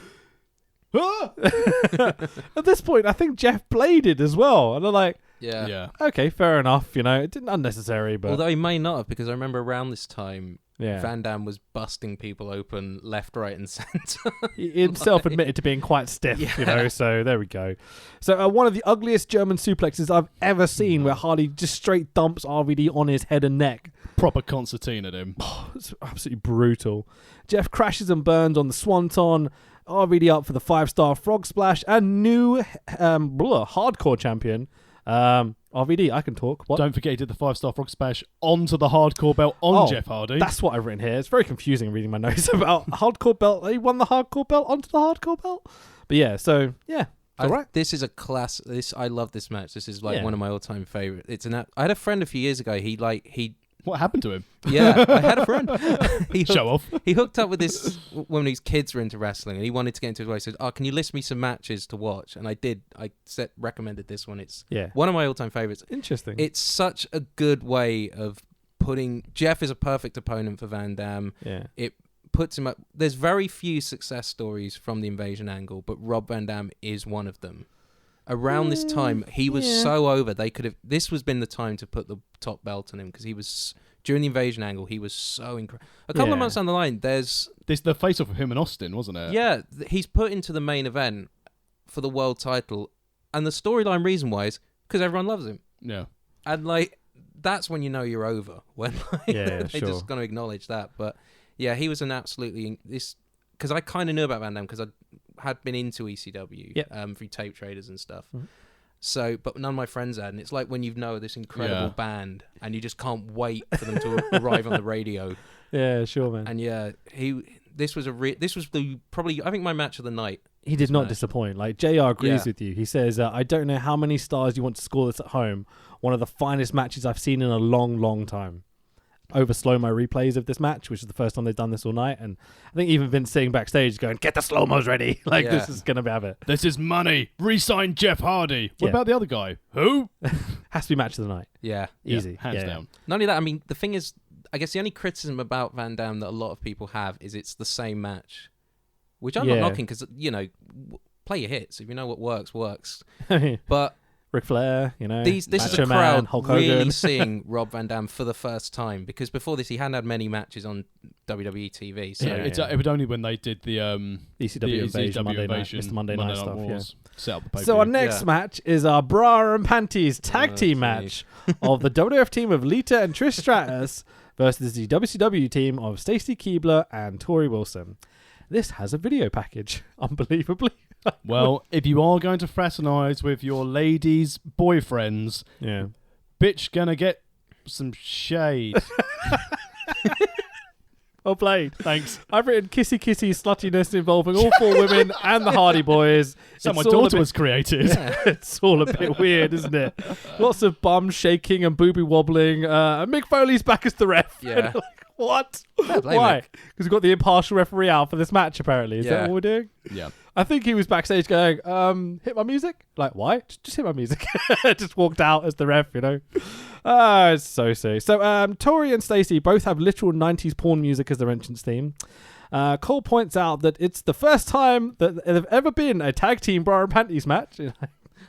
At this point, I think Jeff bladed as well. And I'm like, Yeah. Yeah. okay, fair enough. You know, it didn't unnecessary, but Although he may not have, because I remember around this time, yeah. Van Dam was busting people open left, right, and centre. He himself admitted to being quite stiff, you know, so there we go. So one of the ugliest German suplexes I've ever seen, where Hardy just straight dumps RVD on his head and neck. Proper Constantine at him. It's absolutely brutal. Jeff crashes and burns on the Swanton. RVD up for the 5-star frog splash, and new hardcore champion, RVD. I can talk. What? Don't forget he did the 5-star frog splash onto the hardcore belt on Jeff Hardy. That's what I've written here. It's very confusing reading my notes about hardcore belt. He won the hardcore belt onto the hardcore belt. But yeah, so yeah. All right. This is a class. I love this match. This is like Yeah. one of my all-time favorite. I had a friend a few years ago. What happened to him? Yeah, I had a friend. Show off. He hooked up with this when his kids were into wrestling, and he wanted to get into it. I said, "Oh, can you list me some matches to watch?" And I did. I recommended this one. It's one of my all-time favorites. Interesting. It's such a good way of putting. Jeff is a perfect opponent for Van Dam. Yeah. It puts him up. There's very few success stories from the Invasion angle, but Rob Van Dam is one of them. Around this time, he was so over. They could have. This was been the time to put the top belt on him, because he was during the Invasion angle. He was so incredible. A couple of months down the line, there's the face off of him and Austin, wasn't it? yeah. He's put into the main event for the world title, and the storyline reason why is because everyone loves him. Yeah. And like that's when you know you're over. When like, Yeah, they're sure. just going to acknowledge that. But yeah, he was an absolutely because I kind of knew about Van Dam because I had been into ECW through tape traders and stuff. Mm-hmm. So, but none of my friends had, and it's like when you know this incredible band and you just can't wait for them to arrive on the radio. Yeah, sure, man. And yeah, this was probably I think my match of the night. He did not disappoint. Like, JR agrees with you. He says, I don't know how many stars you want to score this at home. One of the finest matches I've seen in a long, long time. Over slow-mo replays of this match, which is the first time they've done this all night. And I think even Vince sitting backstage going, get the slow-mos ready. Like, this is going to have it. This is money. Re-sign Jeff Hardy. What about the other guy? Who? Has to be match of the night. Yeah. Easy. Hands down. Not only that, I mean, the thing is, I guess the only criticism about Van Dam that a lot of people have is it's the same match. Which I'm not knocking because, you know, play your hits. If you know what works, works. But Ric Flair, This is Macho a Man, crowd Hulk really Hogan. seeing Rob Van Dam for the first time, because before this he hadn't had many matches on WWE TV. So It was only when they did the ECW Invasion, Monday Night, Mr. Monday Night stuff. Wars, set up the So our pay-per-view. next match is our bra and panties tag team geez. match of the WWF team of Lita and Trish Stratus versus the WCW team of Stacy Keibler and Tori Wilson. This has a video package, unbelievably. Well, if you are going to fraternise with your ladies' boyfriends, Yeah. bitch gonna get some shade. Well played. Thanks. I've written kissy sluttiness involving all 4 women and the Hardy Boys. So It's my all a daughter bit- was created. It's all a bit weird, isn't it? Lots of bum shaking and booby wobbling. And Mick Foley's back as the ref. Yeah. Like, what? Fair play, Why? Mick. Because we've got the impartial referee out for this match, apparently. Is that Yeah. what we're doing? Yeah. I think he was backstage going, hit my music? Like, why? Just hit my music. Just walked out as the ref, It's so silly. So, Tori and Stacey both have literal 90s porn music as their entrance theme. Cole points out that it's the first time that there have ever been a tag team bra and panties match.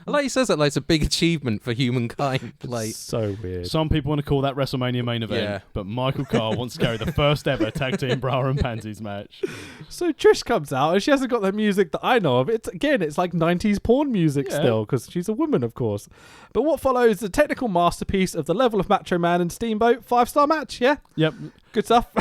I like he says that like it's a big achievement for humankind. Like, So weird. Some people want to call that WrestleMania main event, Yeah. but Michael Carl wants to carry the first ever tag team bra and panties match. So Trish comes out and she hasn't got the music that I know of. It's like 90s porn music Yeah. still, because she's a woman, of course. But what follows is a technical masterpiece of the level of Macho Man and Steamboat. 5-star match, yeah? Yep. Good stuff.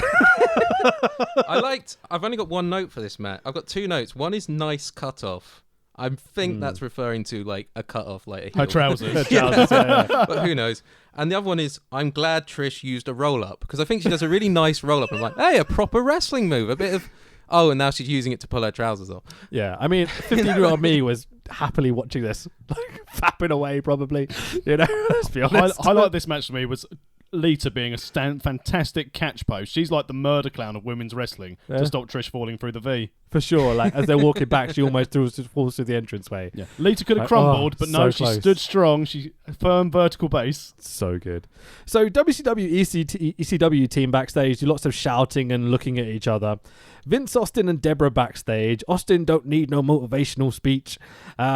I've only got one note for this, Matt. I've got 2 notes. One is nice cutoff. I think that's referring to like a cutoff, like a Her heel. trousers. But who knows? And the other one is, I'm glad Trish used a roll up, because I think she does a really nice roll up. I'm like, hey, a proper wrestling move, a bit of. Oh, and now she's using it to pull her trousers off. Yeah, I mean, 15-year-old me was happily watching this, like fapping away, probably. Let's be honest. Highlight of this match for me was Lita being a fantastic catch post. She's like the murder clown of women's wrestling to stop Trish falling through the V. For sure, like as they're walking back, she almost falls through the entranceway. Yeah. Lita could have Like, crumbled, oh, but no, so she close. stood strong. She firm vertical base. So good. So WCW ECW team backstage do lots of shouting and looking at each other. Vince Austin and Deborah backstage. Austin don't need no motivational speech.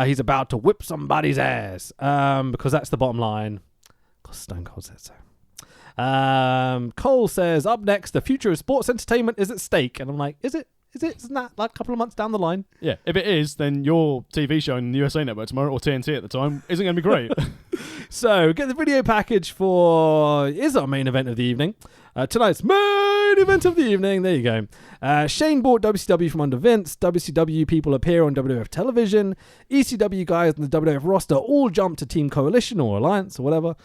He's about to whip somebody's ass because that's the bottom line. Because Stone Cold said so. Cole says, up next, the future of sports entertainment is at stake. And I'm like, is it? Isn't that like a couple of months down the line? Yeah, if it is, then your TV show on the USA Network tomorrow, or TNT at the time, isn't going to be great. So, get the video package for is our main event of the evening. Tonight's main event of the evening. There you go. Shane bought WCW from under Vince. WCW people appear on WWF television. ECW guys on the WWF roster all jump to Team Coalition or Alliance or whatever.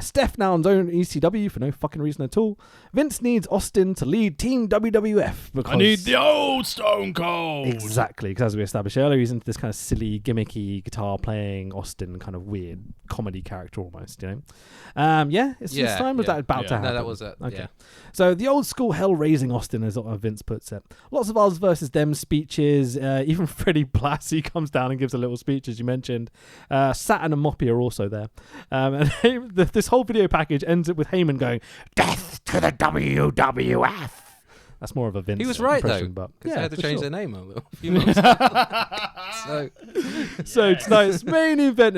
Steph now owns ECW for no fucking reason at all. Vince needs Austin to lead Team WWF because I need the old Stone Cold. Exactly, because as we established earlier, he's into this kind of silly, gimmicky, guitar-playing Austin, kind of weird comedy character almost, Yeah, it's this time. Was that about to happen? No, that was it. Okay. Yeah. So the old school hell-raising Austin, as Vince puts it. Lots of us versus them speeches. Even Freddie Blassie comes down and gives a little speech, as you mentioned. Saturn and Moppy are also there. And this whole video package ends up with Heyman going, "Death to the WWF." That's more of a Vince. He was right, though, impression, but because they had to for change sure. their name a few months ago. So tonight's main event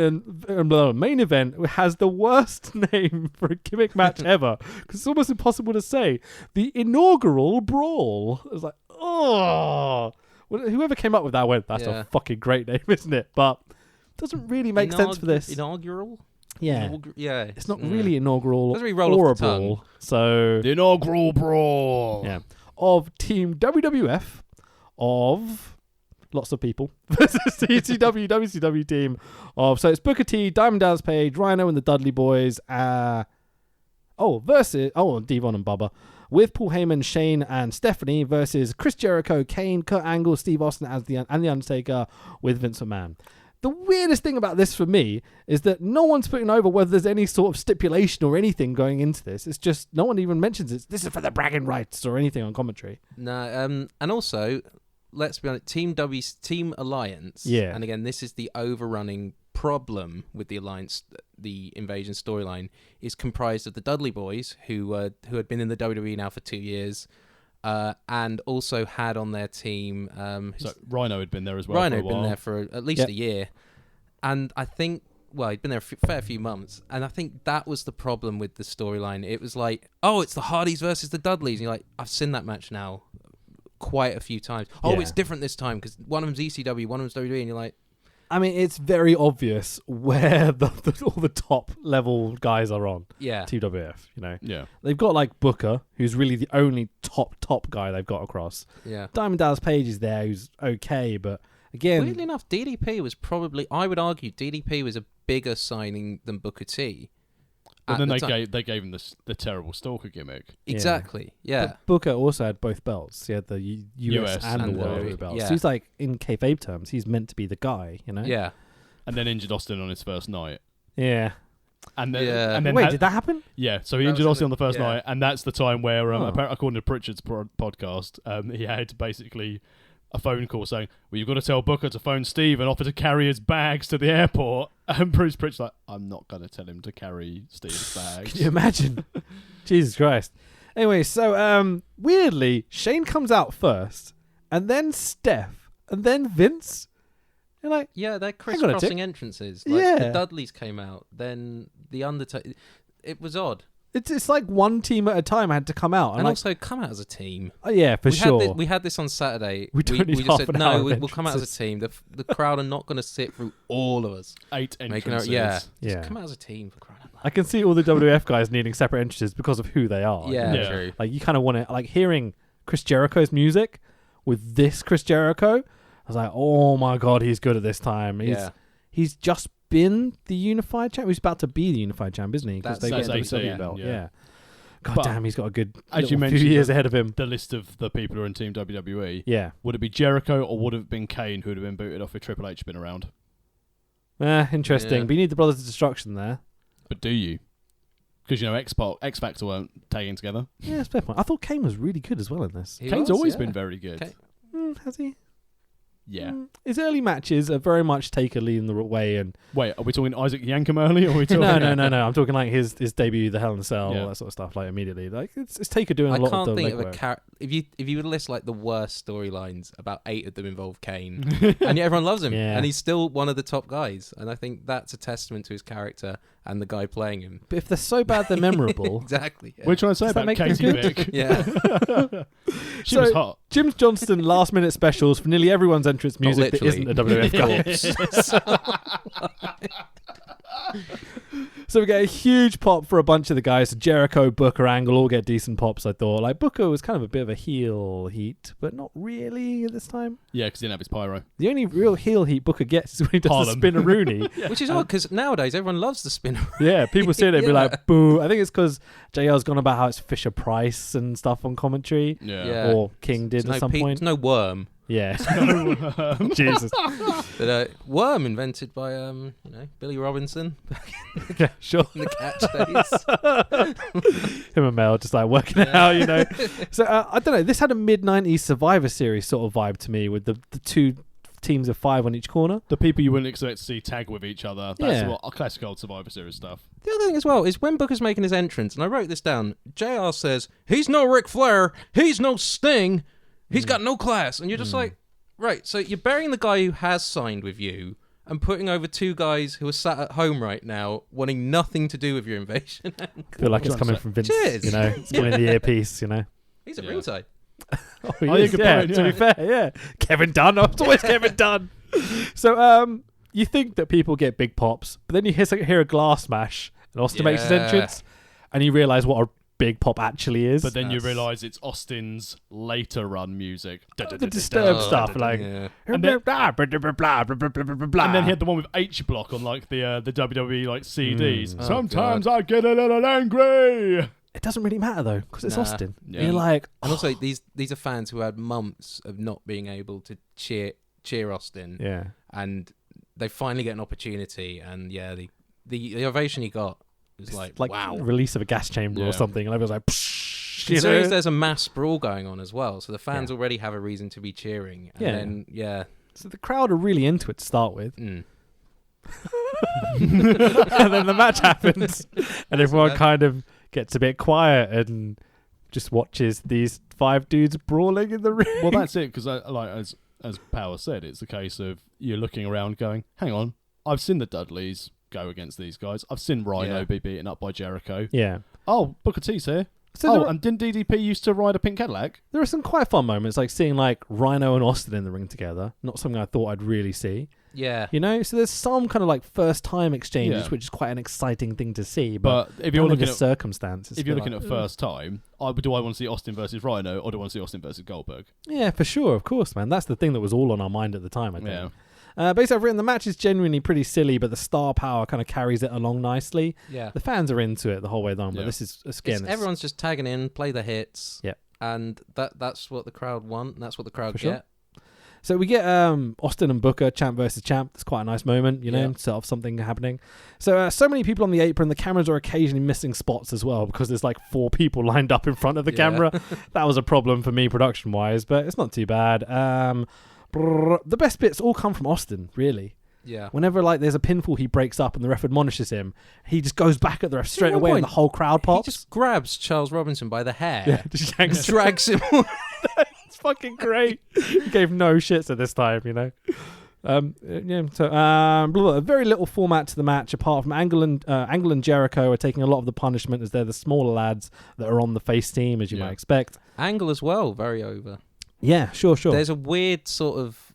has the worst name for a gimmick match ever, because it's almost impossible to say. The inaugural brawl. It's like, oh, whoever came up with that went, that's a fucking great name, isn't it? But it doesn't really make sense for this. Inaugural? Yeah. Yeah. It's not really inaugural Doesn't really roll or off a the tongue. brawl. So The inaugural brawl. yeah, of Team WWF of lots of people versus the ECW WCW team of, so it's Booker T, Diamond Dallas Page, Rhino and the Dudley Boys, Devon and Bubba, with Paul Heyman, Shane and Stephanie versus Chris Jericho, Kane, Kurt Angle, Steve Austin and the Undertaker with Vince McMahon. The weirdest thing about this for me is that no one's putting over whether there's any sort of stipulation or anything going into this. It's just no one even mentions it. This is for the bragging rights or anything on commentary. No, and also, let's be honest, Team Alliance. Yeah. And again, this is the overrunning problem with the Alliance, the Invasion storyline, is comprised of the Dudley Boys, who had been in the WWE now for 2 years, and also had on their team. So Rhino had been there as well. Rhino for a had been while. there for at least a year, and I think he'd been there a fair few months, and I think that was the problem with the storyline. It was like, oh, it's the Hardys versus the Dudleys, and you're like, I've seen that match now quite a few times. Oh, it's different this time because one of them's ECW, one of them's WWE, and you're like, I mean, it's very obvious where all the top level guys are on. Yeah. TWF, you know. Yeah. They've got like Booker, who's really the only top guy they've got across. Yeah. Diamond Dallas Page is there, who's okay, but again, Weirdly enough, DDP was probably, I would argue, DDP was a bigger signing than Booker T. And then the they gave him the terrible stalker gimmick. Exactly. Yeah. But Booker also had both belts. He had the US and the and World belts. yeah. So he's like, in kayfabe terms, he's meant to be the guy, you know? Yeah. And then injured Austin on his first night. Yeah. And then, Yeah. and then Wait, did that happen? Yeah, so he That injured was Austin on the first yeah. night, and that's the time where, Oh. apparently, according to Pritchard's podcast, he had basically a phone call saying, well, you've got to tell Booker to phone Steve and offer to carry his bags to the airport. And Bruce Pritchard's like, I'm not going to tell him to carry Steve's bags. Can you imagine? Jesus Christ. Anyway, so weirdly, Shane comes out first, and then Steph, and then Vince. You're like, Yeah, they're Hang on a crisscrossing tick. entrances. Like, Yeah. the Dudleys came out, then the Undertaker. It was odd. it's like one team at a time had to come out. And like, also come out as a team. oh, yeah, for sure. We had this on Saturday. We don't need just half said, an no, hour of we'll come out as a entrances." team. The crowd are not going to sit through all of us. 8 Making entrances. yeah. Yeah. Just come out as a team for crying out loud. I can see all the WWF guys needing separate entrances because of who they are. Yeah, Yeah. true. Like, you kind of want to, like, hearing Chris Jericho's music with this Chris Jericho, I was like, oh my God, he's good at this time. He's just been the Unified Champ. He's about to be the Unified Champ, isn't he? Because they That's get the 18, WCW belt. yeah. Yeah. God But damn, he's got a good as you few mentioned, years ahead of him. The list of the people who are in Team WWE, Yeah. would it be Jericho or would it have been Kane who would have been booted off if Triple H had been around? Interesting. Yeah. But you need the Brothers of Destruction there. But do you? Because, X Factor weren't tagging together. Yeah, that's a fair point. I thought Kane was really good as well in this. He Kane's was, always yeah. been very good. Kane- Has he? Yeah. His early matches are very much take a lead in the way, and Wait, are we talking Isaac Yankem early, or are we talking... no. I'm talking like his debut, the Hell in a Cell, Yeah. all that sort of stuff. Like immediately, like it's Taker doing a I lot of can't the think of a legwork. character. If you would list like the worst storylines, about 8 of them involve Kane, and yet everyone loves him, Yeah. and he's still one of the top guys. And I think that's a testament to his character and the guy playing him. But if they're so bad, they're memorable. Exactly. Yeah. We're trying to say Does that about make them Katie good? Vick. Yeah. She So- was hot. Jim Johnston last minute specials for nearly everyone's entrance Not music that literally. isn't a WWF guy. So we get a huge pop for a bunch of the guys. So Jericho, Booker, Angle all get decent pops, I thought. Like, Booker was kind of a bit of a heel heat, but not really at this time. Yeah, because he didn't have his pyro. The only real heel heat Booker gets is when he does Harlem. the spin-a-rooney. Which is odd because nowadays everyone loves the spinner. Yeah, people see it and be Yeah. like, boo. I think it's because JR's gone about how it's Fisher Price and stuff on commentary. Yeah. Yeah. Or King did There's at some point. There's no worm. Yeah. Jesus. But worm invented by Billy Robinson Yeah, sure. in the catch days. Him and Mel just like working it out, you know. So I don't know. This had a mid-90s Survivor Series sort of vibe to me with the two teams of 5 on each corner. The people you wouldn't expect to see tag with each other. That's Yeah. what classic old Survivor Series stuff. The other thing as well is when Booker's making his entrance, and I wrote this down, JR says, he's no Ric Flair, he's no Sting, he's got no class. And you're just like, right, so you're burying the guy who has signed with you and putting over 2 guys who are sat at home right now wanting nothing to do with your invasion. I feel like it's coming from Vince, Cheers. you know. It's coming in the earpiece, you know. He's at Yeah. ringside. Oh, he yeah, is, good yeah, point, to yeah. be fair, yeah. Kevin Dunn. Oh, it's always Kevin Dunn. So you think that people get big pops, but then you hear a glass smash and Austin makes his Yeah. entrance, and you realise what a big pop actually is. But then you That's- realise it's Austin's later run music. the Disturbed stuff, like... Yeah. And then- blah, blah, blah, blah, blah, blah, blah, blah, blah. And then he had the one with H block on like the WWE like CDs. Mm. Oh, Sometimes I get a little angry. It doesn't really matter though, because it's Nah. Austin. Yeah. You're like, And also, these are fans who had months of not being able to cheer Austin, yeah. and they finally get an opportunity. And yeah, the ovation he got was It's like, like wow. release of a gas chamber Yeah. or something, and everyone's like, psh, you Considering know? there's a mass brawl going on as well, so the fans Yeah. already have a reason to be cheering. And Yeah. then So the crowd are really into it to start with, mm. and then the match happens, and everyone bad. kind of gets a bit quiet and just watches these 5 dudes brawling in the ring. Well, that's it because like as Power said, it's a case of you're looking around going, hang on, I've seen the Dudleys. go against these guys. I've seen Rhino be beaten up by Jericho. Yeah. Oh, Booker T's here. So and didn't DDP used to ride a pink Cadillac? There are some quite fun moments, like seeing like Rhino and Austin in the ring together. Not something I thought I'd really see. Yeah. You know, so there's some kind of like first time exchanges, which is quite an exciting thing to see. But if you're looking at circumstances, if you're looking at first time, do I want to see Austin versus Rhino, or do I want to see Austin versus Goldberg? Yeah, for sure, of course, man. That's the thing that was all on our mind at the time, I think. Yeah. Basically, I've written the match is genuinely pretty silly, but the star power kind of carries it along nicely. Yeah. The fans are into it the whole way along, but this is, again... everyone's just tagging in, play the hits. Yeah. And that's what the crowd want, and that's what the crowd get. Sure. So we get Austin and Booker, champ versus champ. It's quite a nice moment, you know, sort of something happening. So many people on the apron. The cameras are occasionally missing spots as well because there's like 4 people lined up in front of the camera. That was a problem for me production-wise, but it's not too bad. The best bits all come from Austin, really. Yeah. Whenever like there's a pinfall he breaks up and the ref admonishes him, he just goes back at the ref straight away and the whole crowd pops. He just grabs Charles Robinson by the hair. Yeah, just yanks drags him. It's fucking great. He gave no shits at this time, you know. Very little format to the match apart from Angle and Jericho are taking a lot of the punishment as they're the smaller lads that are on the face team, as you might expect. Angle as well, very over. Yeah, sure. There's a weird sort of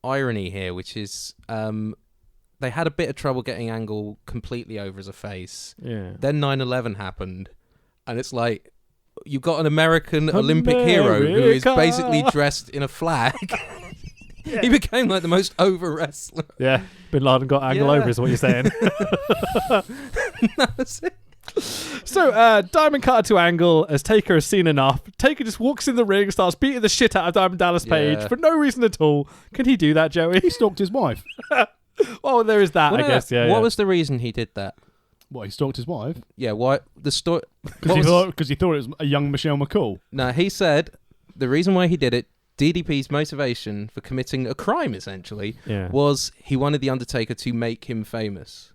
irony here, which is they had a bit of trouble getting Angle completely over as a face. Yeah. Then 9/11 happened, and it's like you got an American Olympic hero who is basically dressed in a flag. He became like the most over wrestler. Yeah, Bin Laden got Angle over is what you're saying. That's it. So, Diamond Cutter to Angle as Taker has seen enough. Taker just walks in the ring, starts beating the shit out of Diamond Dallas Page for no reason at all. Can he do that, Joey? He stalked his wife. Well, there is that, I guess. Yeah. What was the reason he did that? What, he stalked his wife? Yeah, why? The story... Because he thought it was a young Michelle McCool. No, he said the reason why he did it, DDP's motivation for committing a crime, essentially, was he wanted The Undertaker to make him famous.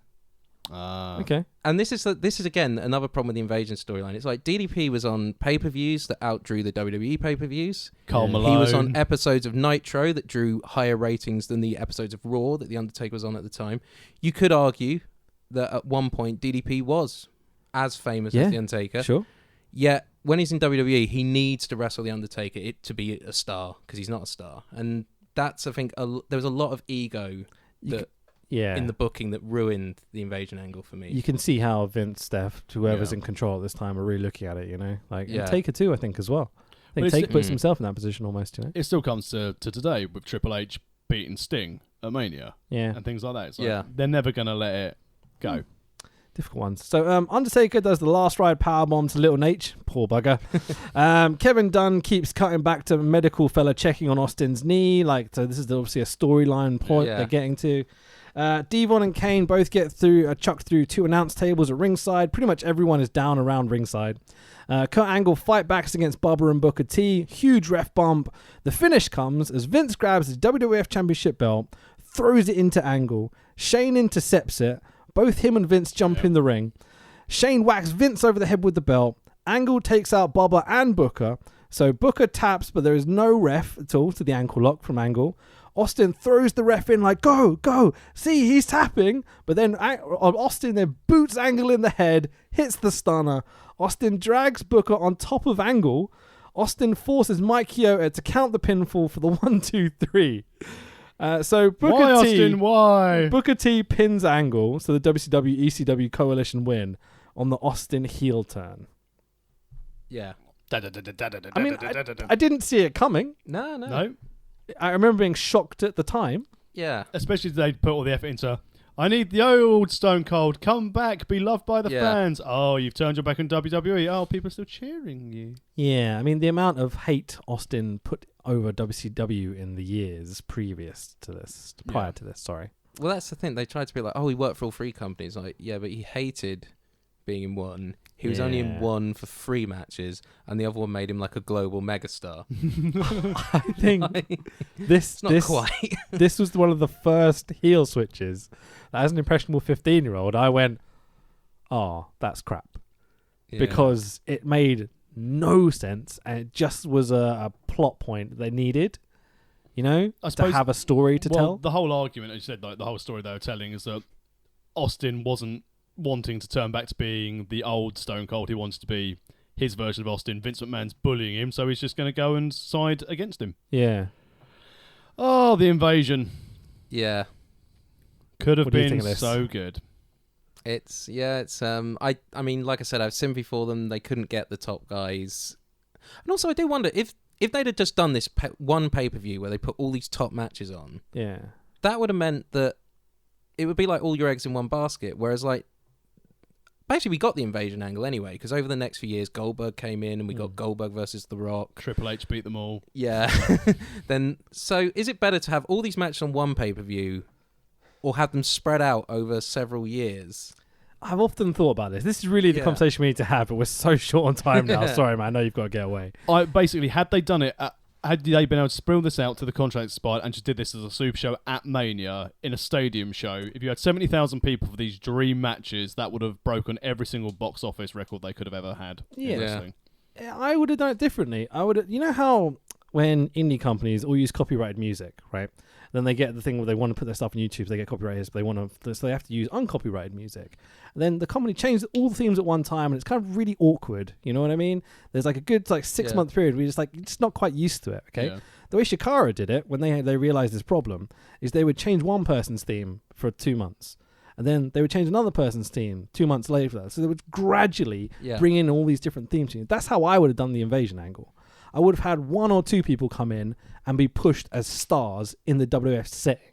Okay. And this is again another problem with the Invasion storyline. It's like DDP was on pay-per-views that outdrew the WWE pay-per-views. Carl Malone. He was on episodes of Nitro that drew higher ratings than the episodes of Raw that The Undertaker was on at the time. You could argue that at one point DDP was as famous as The Undertaker. Sure. Yet when he's in WWE, he needs to wrestle The Undertaker to be a star because he's not a star. And that's, I think, there was a lot of ego in the booking that ruined the Invasion angle for me. You can see how Vince, Steph, whoever's in control at this time are really looking at it, you know? And Taker too, I think, as well. I think Taker puts himself in that position almost, you know? It still comes to today with Triple H beating Sting at Mania. Yeah. And things like that. It's like, they're never going to let it go. Difficult ones. So Undertaker does the last ride powerbomb to Little Nate. Poor bugger. Kevin Dunn keeps cutting back to medical fella checking on Austin's knee. So this is obviously a storyline point they're getting to. Devon and Kane both get chucked through 2 announce tables at ringside. Pretty much everyone is down around ringside. Kurt Angle fight backs against Bubba and Booker T. Huge ref bump. The finish comes as Vince grabs his WWF Championship belt, throws it into Angle. Shane intercepts it. Both him and Vince jump in the ring. Shane whacks Vince over the head with the belt. Angle takes out Bubba and Booker. So Booker taps, but there is no ref at all to the ankle lock from Angle. Austin throws the ref in like, go, see, he's tapping. But then Austin then boots Angle in the head, hits the stunner. Austin drags Booker on top of Angle. Austin forces Mike Chioda to count the pinfall for the 1, 2, 3. So Booker T pins Angle, so the WCW ECW coalition win on the Austin heel turn. Yeah. I mean, I didn't see it coming. No. I remember being shocked at the time. Yeah. Especially they put all the effort into, I need the old Stone Cold, come back, be loved by the fans. Oh, you've turned your back on WWE. Oh, people are still cheering you. Yeah, I mean, the amount of hate Austin put over WCW in the years previous to this, prior to this, sorry. Well, that's the thing. They tried to be like, he worked for all 3 companies. Like, yeah, but he hated being in one. He was only in one for 3 matches, and the other one made him like a global megastar. I think this was one of the first heel switches. As an impressionable 15-year-old, I went, "Oh, that's crap," because it made no sense, and it just was a plot point they needed. You know, to have a story to tell. The whole argument, as you said, like the whole story they were telling is that Austin wasn't wanting to turn back to being the old Stone Cold. He wants to be his version of Austin. Vince McMahon's bullying him, so he's just going to go and side against him. Yeah. Oh, the Invasion. Yeah. Could have What do you think been of this? so good. It's I mean, like I said, I have sympathy for them. They couldn't get the top guys, and also I do wonder if they'd have just done this one pay-per-view where they put all these top matches on, Yeah. that would have meant that it would be like all your eggs in one basket. Whereas, like, basically we got the Invasion angle anyway, because over the next few years Goldberg came in and we got Goldberg versus The Rock. Triple H beat them all. Yeah. Then, so is it better to have all these matches on one pay-per-view, or have them spread out over several years? I've often thought about this. This is really the Yeah. conversation we need to have, but we're so short on time now. Sorry, man. I know you've got to get away. Basically, had they done it, had they been able to sprinkle this out to the contract expired and just did this as a super show at Mania in a stadium show, if you had 70,000 people for these dream matches, that would have broken every single box office record they could have ever had. Yeah. In wrestling. I would have done it differently. You know how when indie companies all use copyrighted music, right? Then they get the thing where they want to put their stuff on YouTube, so they get copyrighted, so they have to use uncopyrighted music. And then the company changes all the themes at one time, and it's kind of really awkward. You know what I mean? There's like a good 6-month period where you're just not quite used to it. Okay, Yeah. the way Shikara did it when they realized this problem is they would change one person's theme for 2 months, and then they would change another person's theme 2 months later. So they would gradually bring in all these different themes. That's how I would have done the Invasion angle. I would have had 1 or 2 people come in and be pushed as stars in the WWF setting.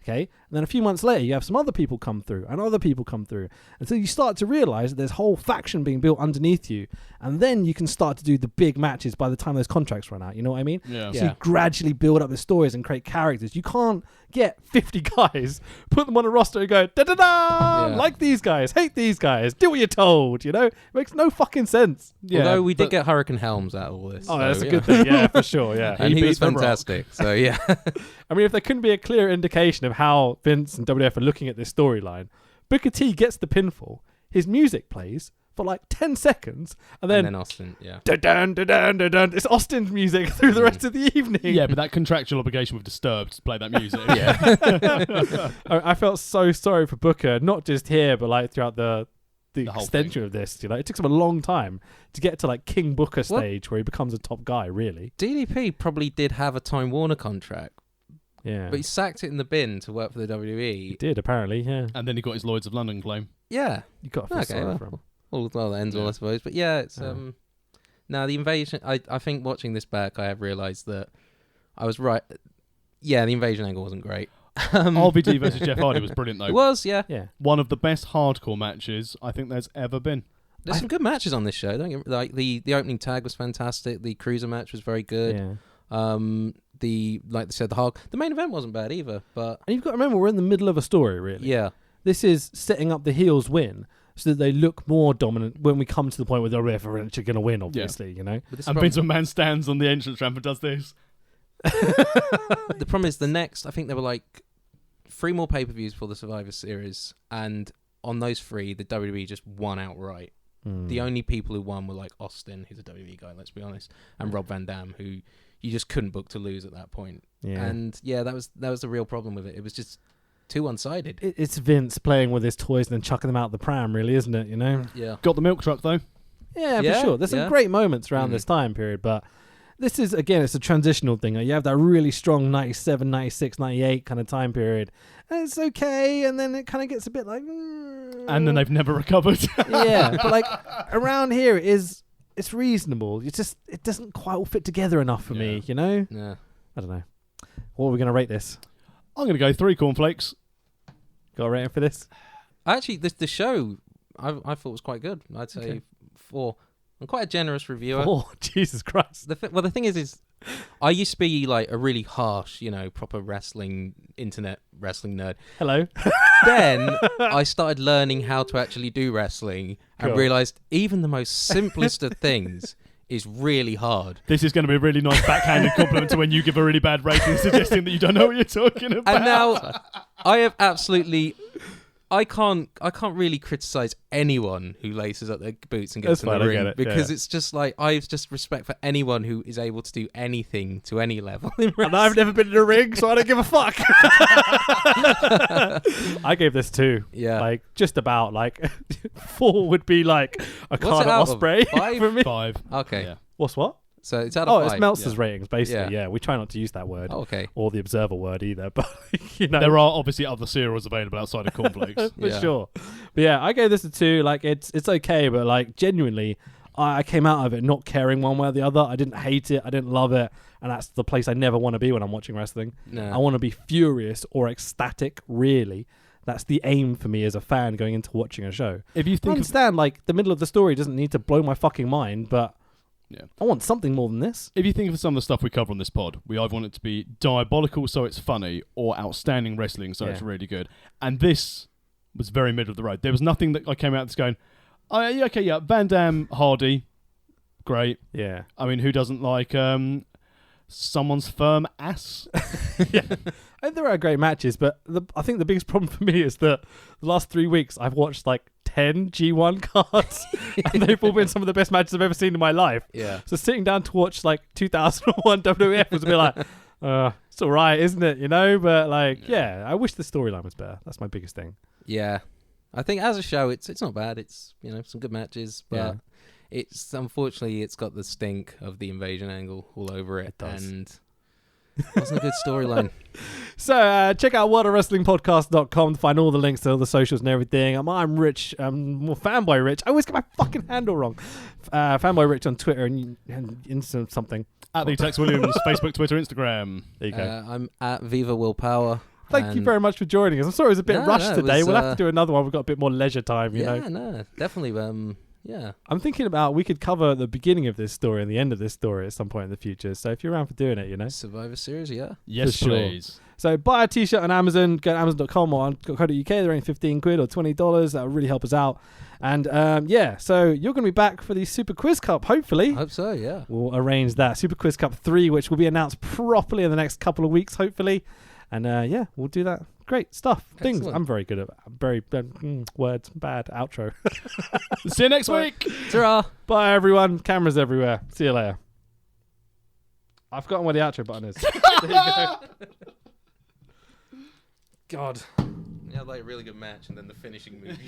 Okay? And then a few months later, you have some other people come through and other people come through. And so you start to realize that there's a whole faction being built underneath you. And then you can start to do the big matches by the time those contracts run out. You know what I mean? Yeah. So you gradually build up the stories and create characters. You can't get 50 guys, put them on a roster and go, da-da-da! Like these guys, hate these guys, do what you're told, you know? It makes no fucking sense. Yeah, Although we did get Hurricane Helms out of all this. Oh, that's a good thing. Yeah, for sure, yeah. And he was beat The Rock. fantastic. So, yeah. I mean, if there couldn't be a clear indication of how Vince and WWF are looking at this storyline, Booker T gets the pinfall, his music plays for like 10 seconds, and then Austin, yeah. da-dun, da-dun, da-dun. It's Austin's music through the rest of the evening. Yeah, but that contractual obligation with Disturbed to play that music. Yeah. I felt so sorry for Booker, not just here, but like throughout the whole extension of this. You know, it took him a long time to get to like King Booker stage where he becomes a top guy, really. DDP probably did have a Time Warner contract, Yeah. but he sacked it in the bin to work for the WWE. He did, apparently, yeah. And then he got his Lloyds of London claim. Yeah. You got to feel sorry for him. All well that ends well, I suppose. But yeah, it's now the Invasion. I think watching this back, I have realised that I was right. Yeah, the Invasion angle wasn't great. RVD versus Jeff Hardy was brilliant though. It was, yeah. One of the best hardcore matches I think there's ever been. There's some good matches on this show. Don't get, like the opening tag was fantastic. The cruiser match was very good. Yeah. The like they said, the main event wasn't bad either. But And you've got to remember, we're in the middle of a story, really. yeah, This is setting up the heels win so that they look more dominant when we come to the point where they're eventually going to win, obviously, you know? but this And Vince McMahon stands on the entrance ramp and does this. the problem is the next. I think there were like 3 more pay-per-views for the Survivor Series, and on those 3, the WWE just won outright. The only people who won were like Austin, who's a WWE guy, let's be honest, and Rob Van Dam, who you just couldn't book to lose at that point. Yeah. And yeah, that was the real problem with it. It was just too one-sided. It's Vince playing with his toys and then chucking them out the pram, really, isn't it, you know? Yeah. Got the milk truck though. Yeah, Yeah, for sure. There's some great moments around this time period, but this is, again, it's a transitional thing. You have that really strong 97, 96, 98 kind of time period. And it's okay, and then it kind of gets a bit like... And then they've never recovered. Yeah, but like around here it's reasonable. It's just, it doesn't quite all fit together enough for me, you know? Yeah. I don't know. What are we going to rate this? I'm going to go 3 cornflakes. Got a rating for this? Actually, the show I thought was quite good. I'd say 4. I'm quite a generous reviewer. Oh, Jesus Christ. The thing is I used to be like a really harsh, proper internet wrestling nerd. Hello. Then I started learning how to actually do wrestling and Cool. realised even the most simplest of things is really hard. This is going to be a really nice backhanded compliment to when you give a really bad rating suggesting that you don't know what you're talking about. And now I have absolutely I can't really criticize anyone who laces up their boots and gets in the ring because it's just like I have just respect for anyone who is able to do anything to any level. And I've never been in a ring, so I don't give a fuck. I gave this 2. Yeah, like just about like 4 would be like a Carter Osprey for me. 5. Okay. Yeah. What's what? So it's out of 5. It's Meltzer's ratings, basically. Yeah, we try not to use that word. Oh, okay. Or the Observer word either, but you know, There are obviously other cereals available outside of cornflakes. for sure. But yeah, I gave this a 2. Like it's okay, but like genuinely, I came out of it not caring one way or the other. I didn't hate it. I didn't love it, and that's the place I never want to be when I'm watching wrestling. No. I want to be furious or ecstatic. Really, that's the aim for me as a fan going into watching a show. If you I think understand, like the middle of the story doesn't need to blow my fucking mind, but yeah, I want something more than this. if you think of some of the stuff we cover on this pod, we either want it to be diabolical so it's funny or outstanding wrestling so it's really good. And this was very middle of the road. There was nothing that I came out that's going, oh, yeah, okay, yeah, Van Damme, Hardy, great. Yeah. I mean, who doesn't like someone's firm ass? Yeah. And there are great matches, but I think the biggest problem for me is that the last 3 weeks I've watched like 10 G1 cards and they've all been some of the best matches I've ever seen in my life. Yeah. So sitting down to watch like 2001 WWF was a bit like, it's all right, isn't it? You know, but like, yeah, I wish the storyline was better. That's my biggest thing. Yeah. I think as a show, it's not bad. It's, you know, some good matches, but it's unfortunately it's got the stink of the invasion angle all over it. It does. And it wasn't a good storyline. So check out worldofwrestlingpodcast.com to find all the links to all the socials and everything. I'm Rich. I'm Fanboy Rich. I always get my fucking handle wrong. Fanboy Rich on Twitter and Insta something. At the Tex Williams, Facebook, Twitter, Instagram. There you go. I'm at Viva Willpower. Thank you very much for joining us. I'm sorry it was a bit rushed today. Was, we'll have to do another one. We've got a bit more leisure time, you know. Yeah, no, definitely. Yeah. I'm thinking about we could cover the beginning of this story and the end of this story at some point in the future. So if you're around for doing it, you know. Survivor Series, yeah. Yes, For sure. please. So buy a t-shirt on Amazon. Go to Amazon.com or on .co.uk. They're only £15 or $20. That would really help us out. And so you're going to be back for the Super Quiz Cup, hopefully. I hope so, yeah. We'll arrange that. Super Quiz Cup 3, which will be announced properly in the next couple of weeks, hopefully. And we'll do that. Great stuff. Things Excellent. I'm very good at. Very words. Bad outro. See you next week. Ta-ra. Bye, everyone. Cameras everywhere. See you later. I've forgotten where the outro button is. There you go. God. Yeah, like a really good match and then the finishing move.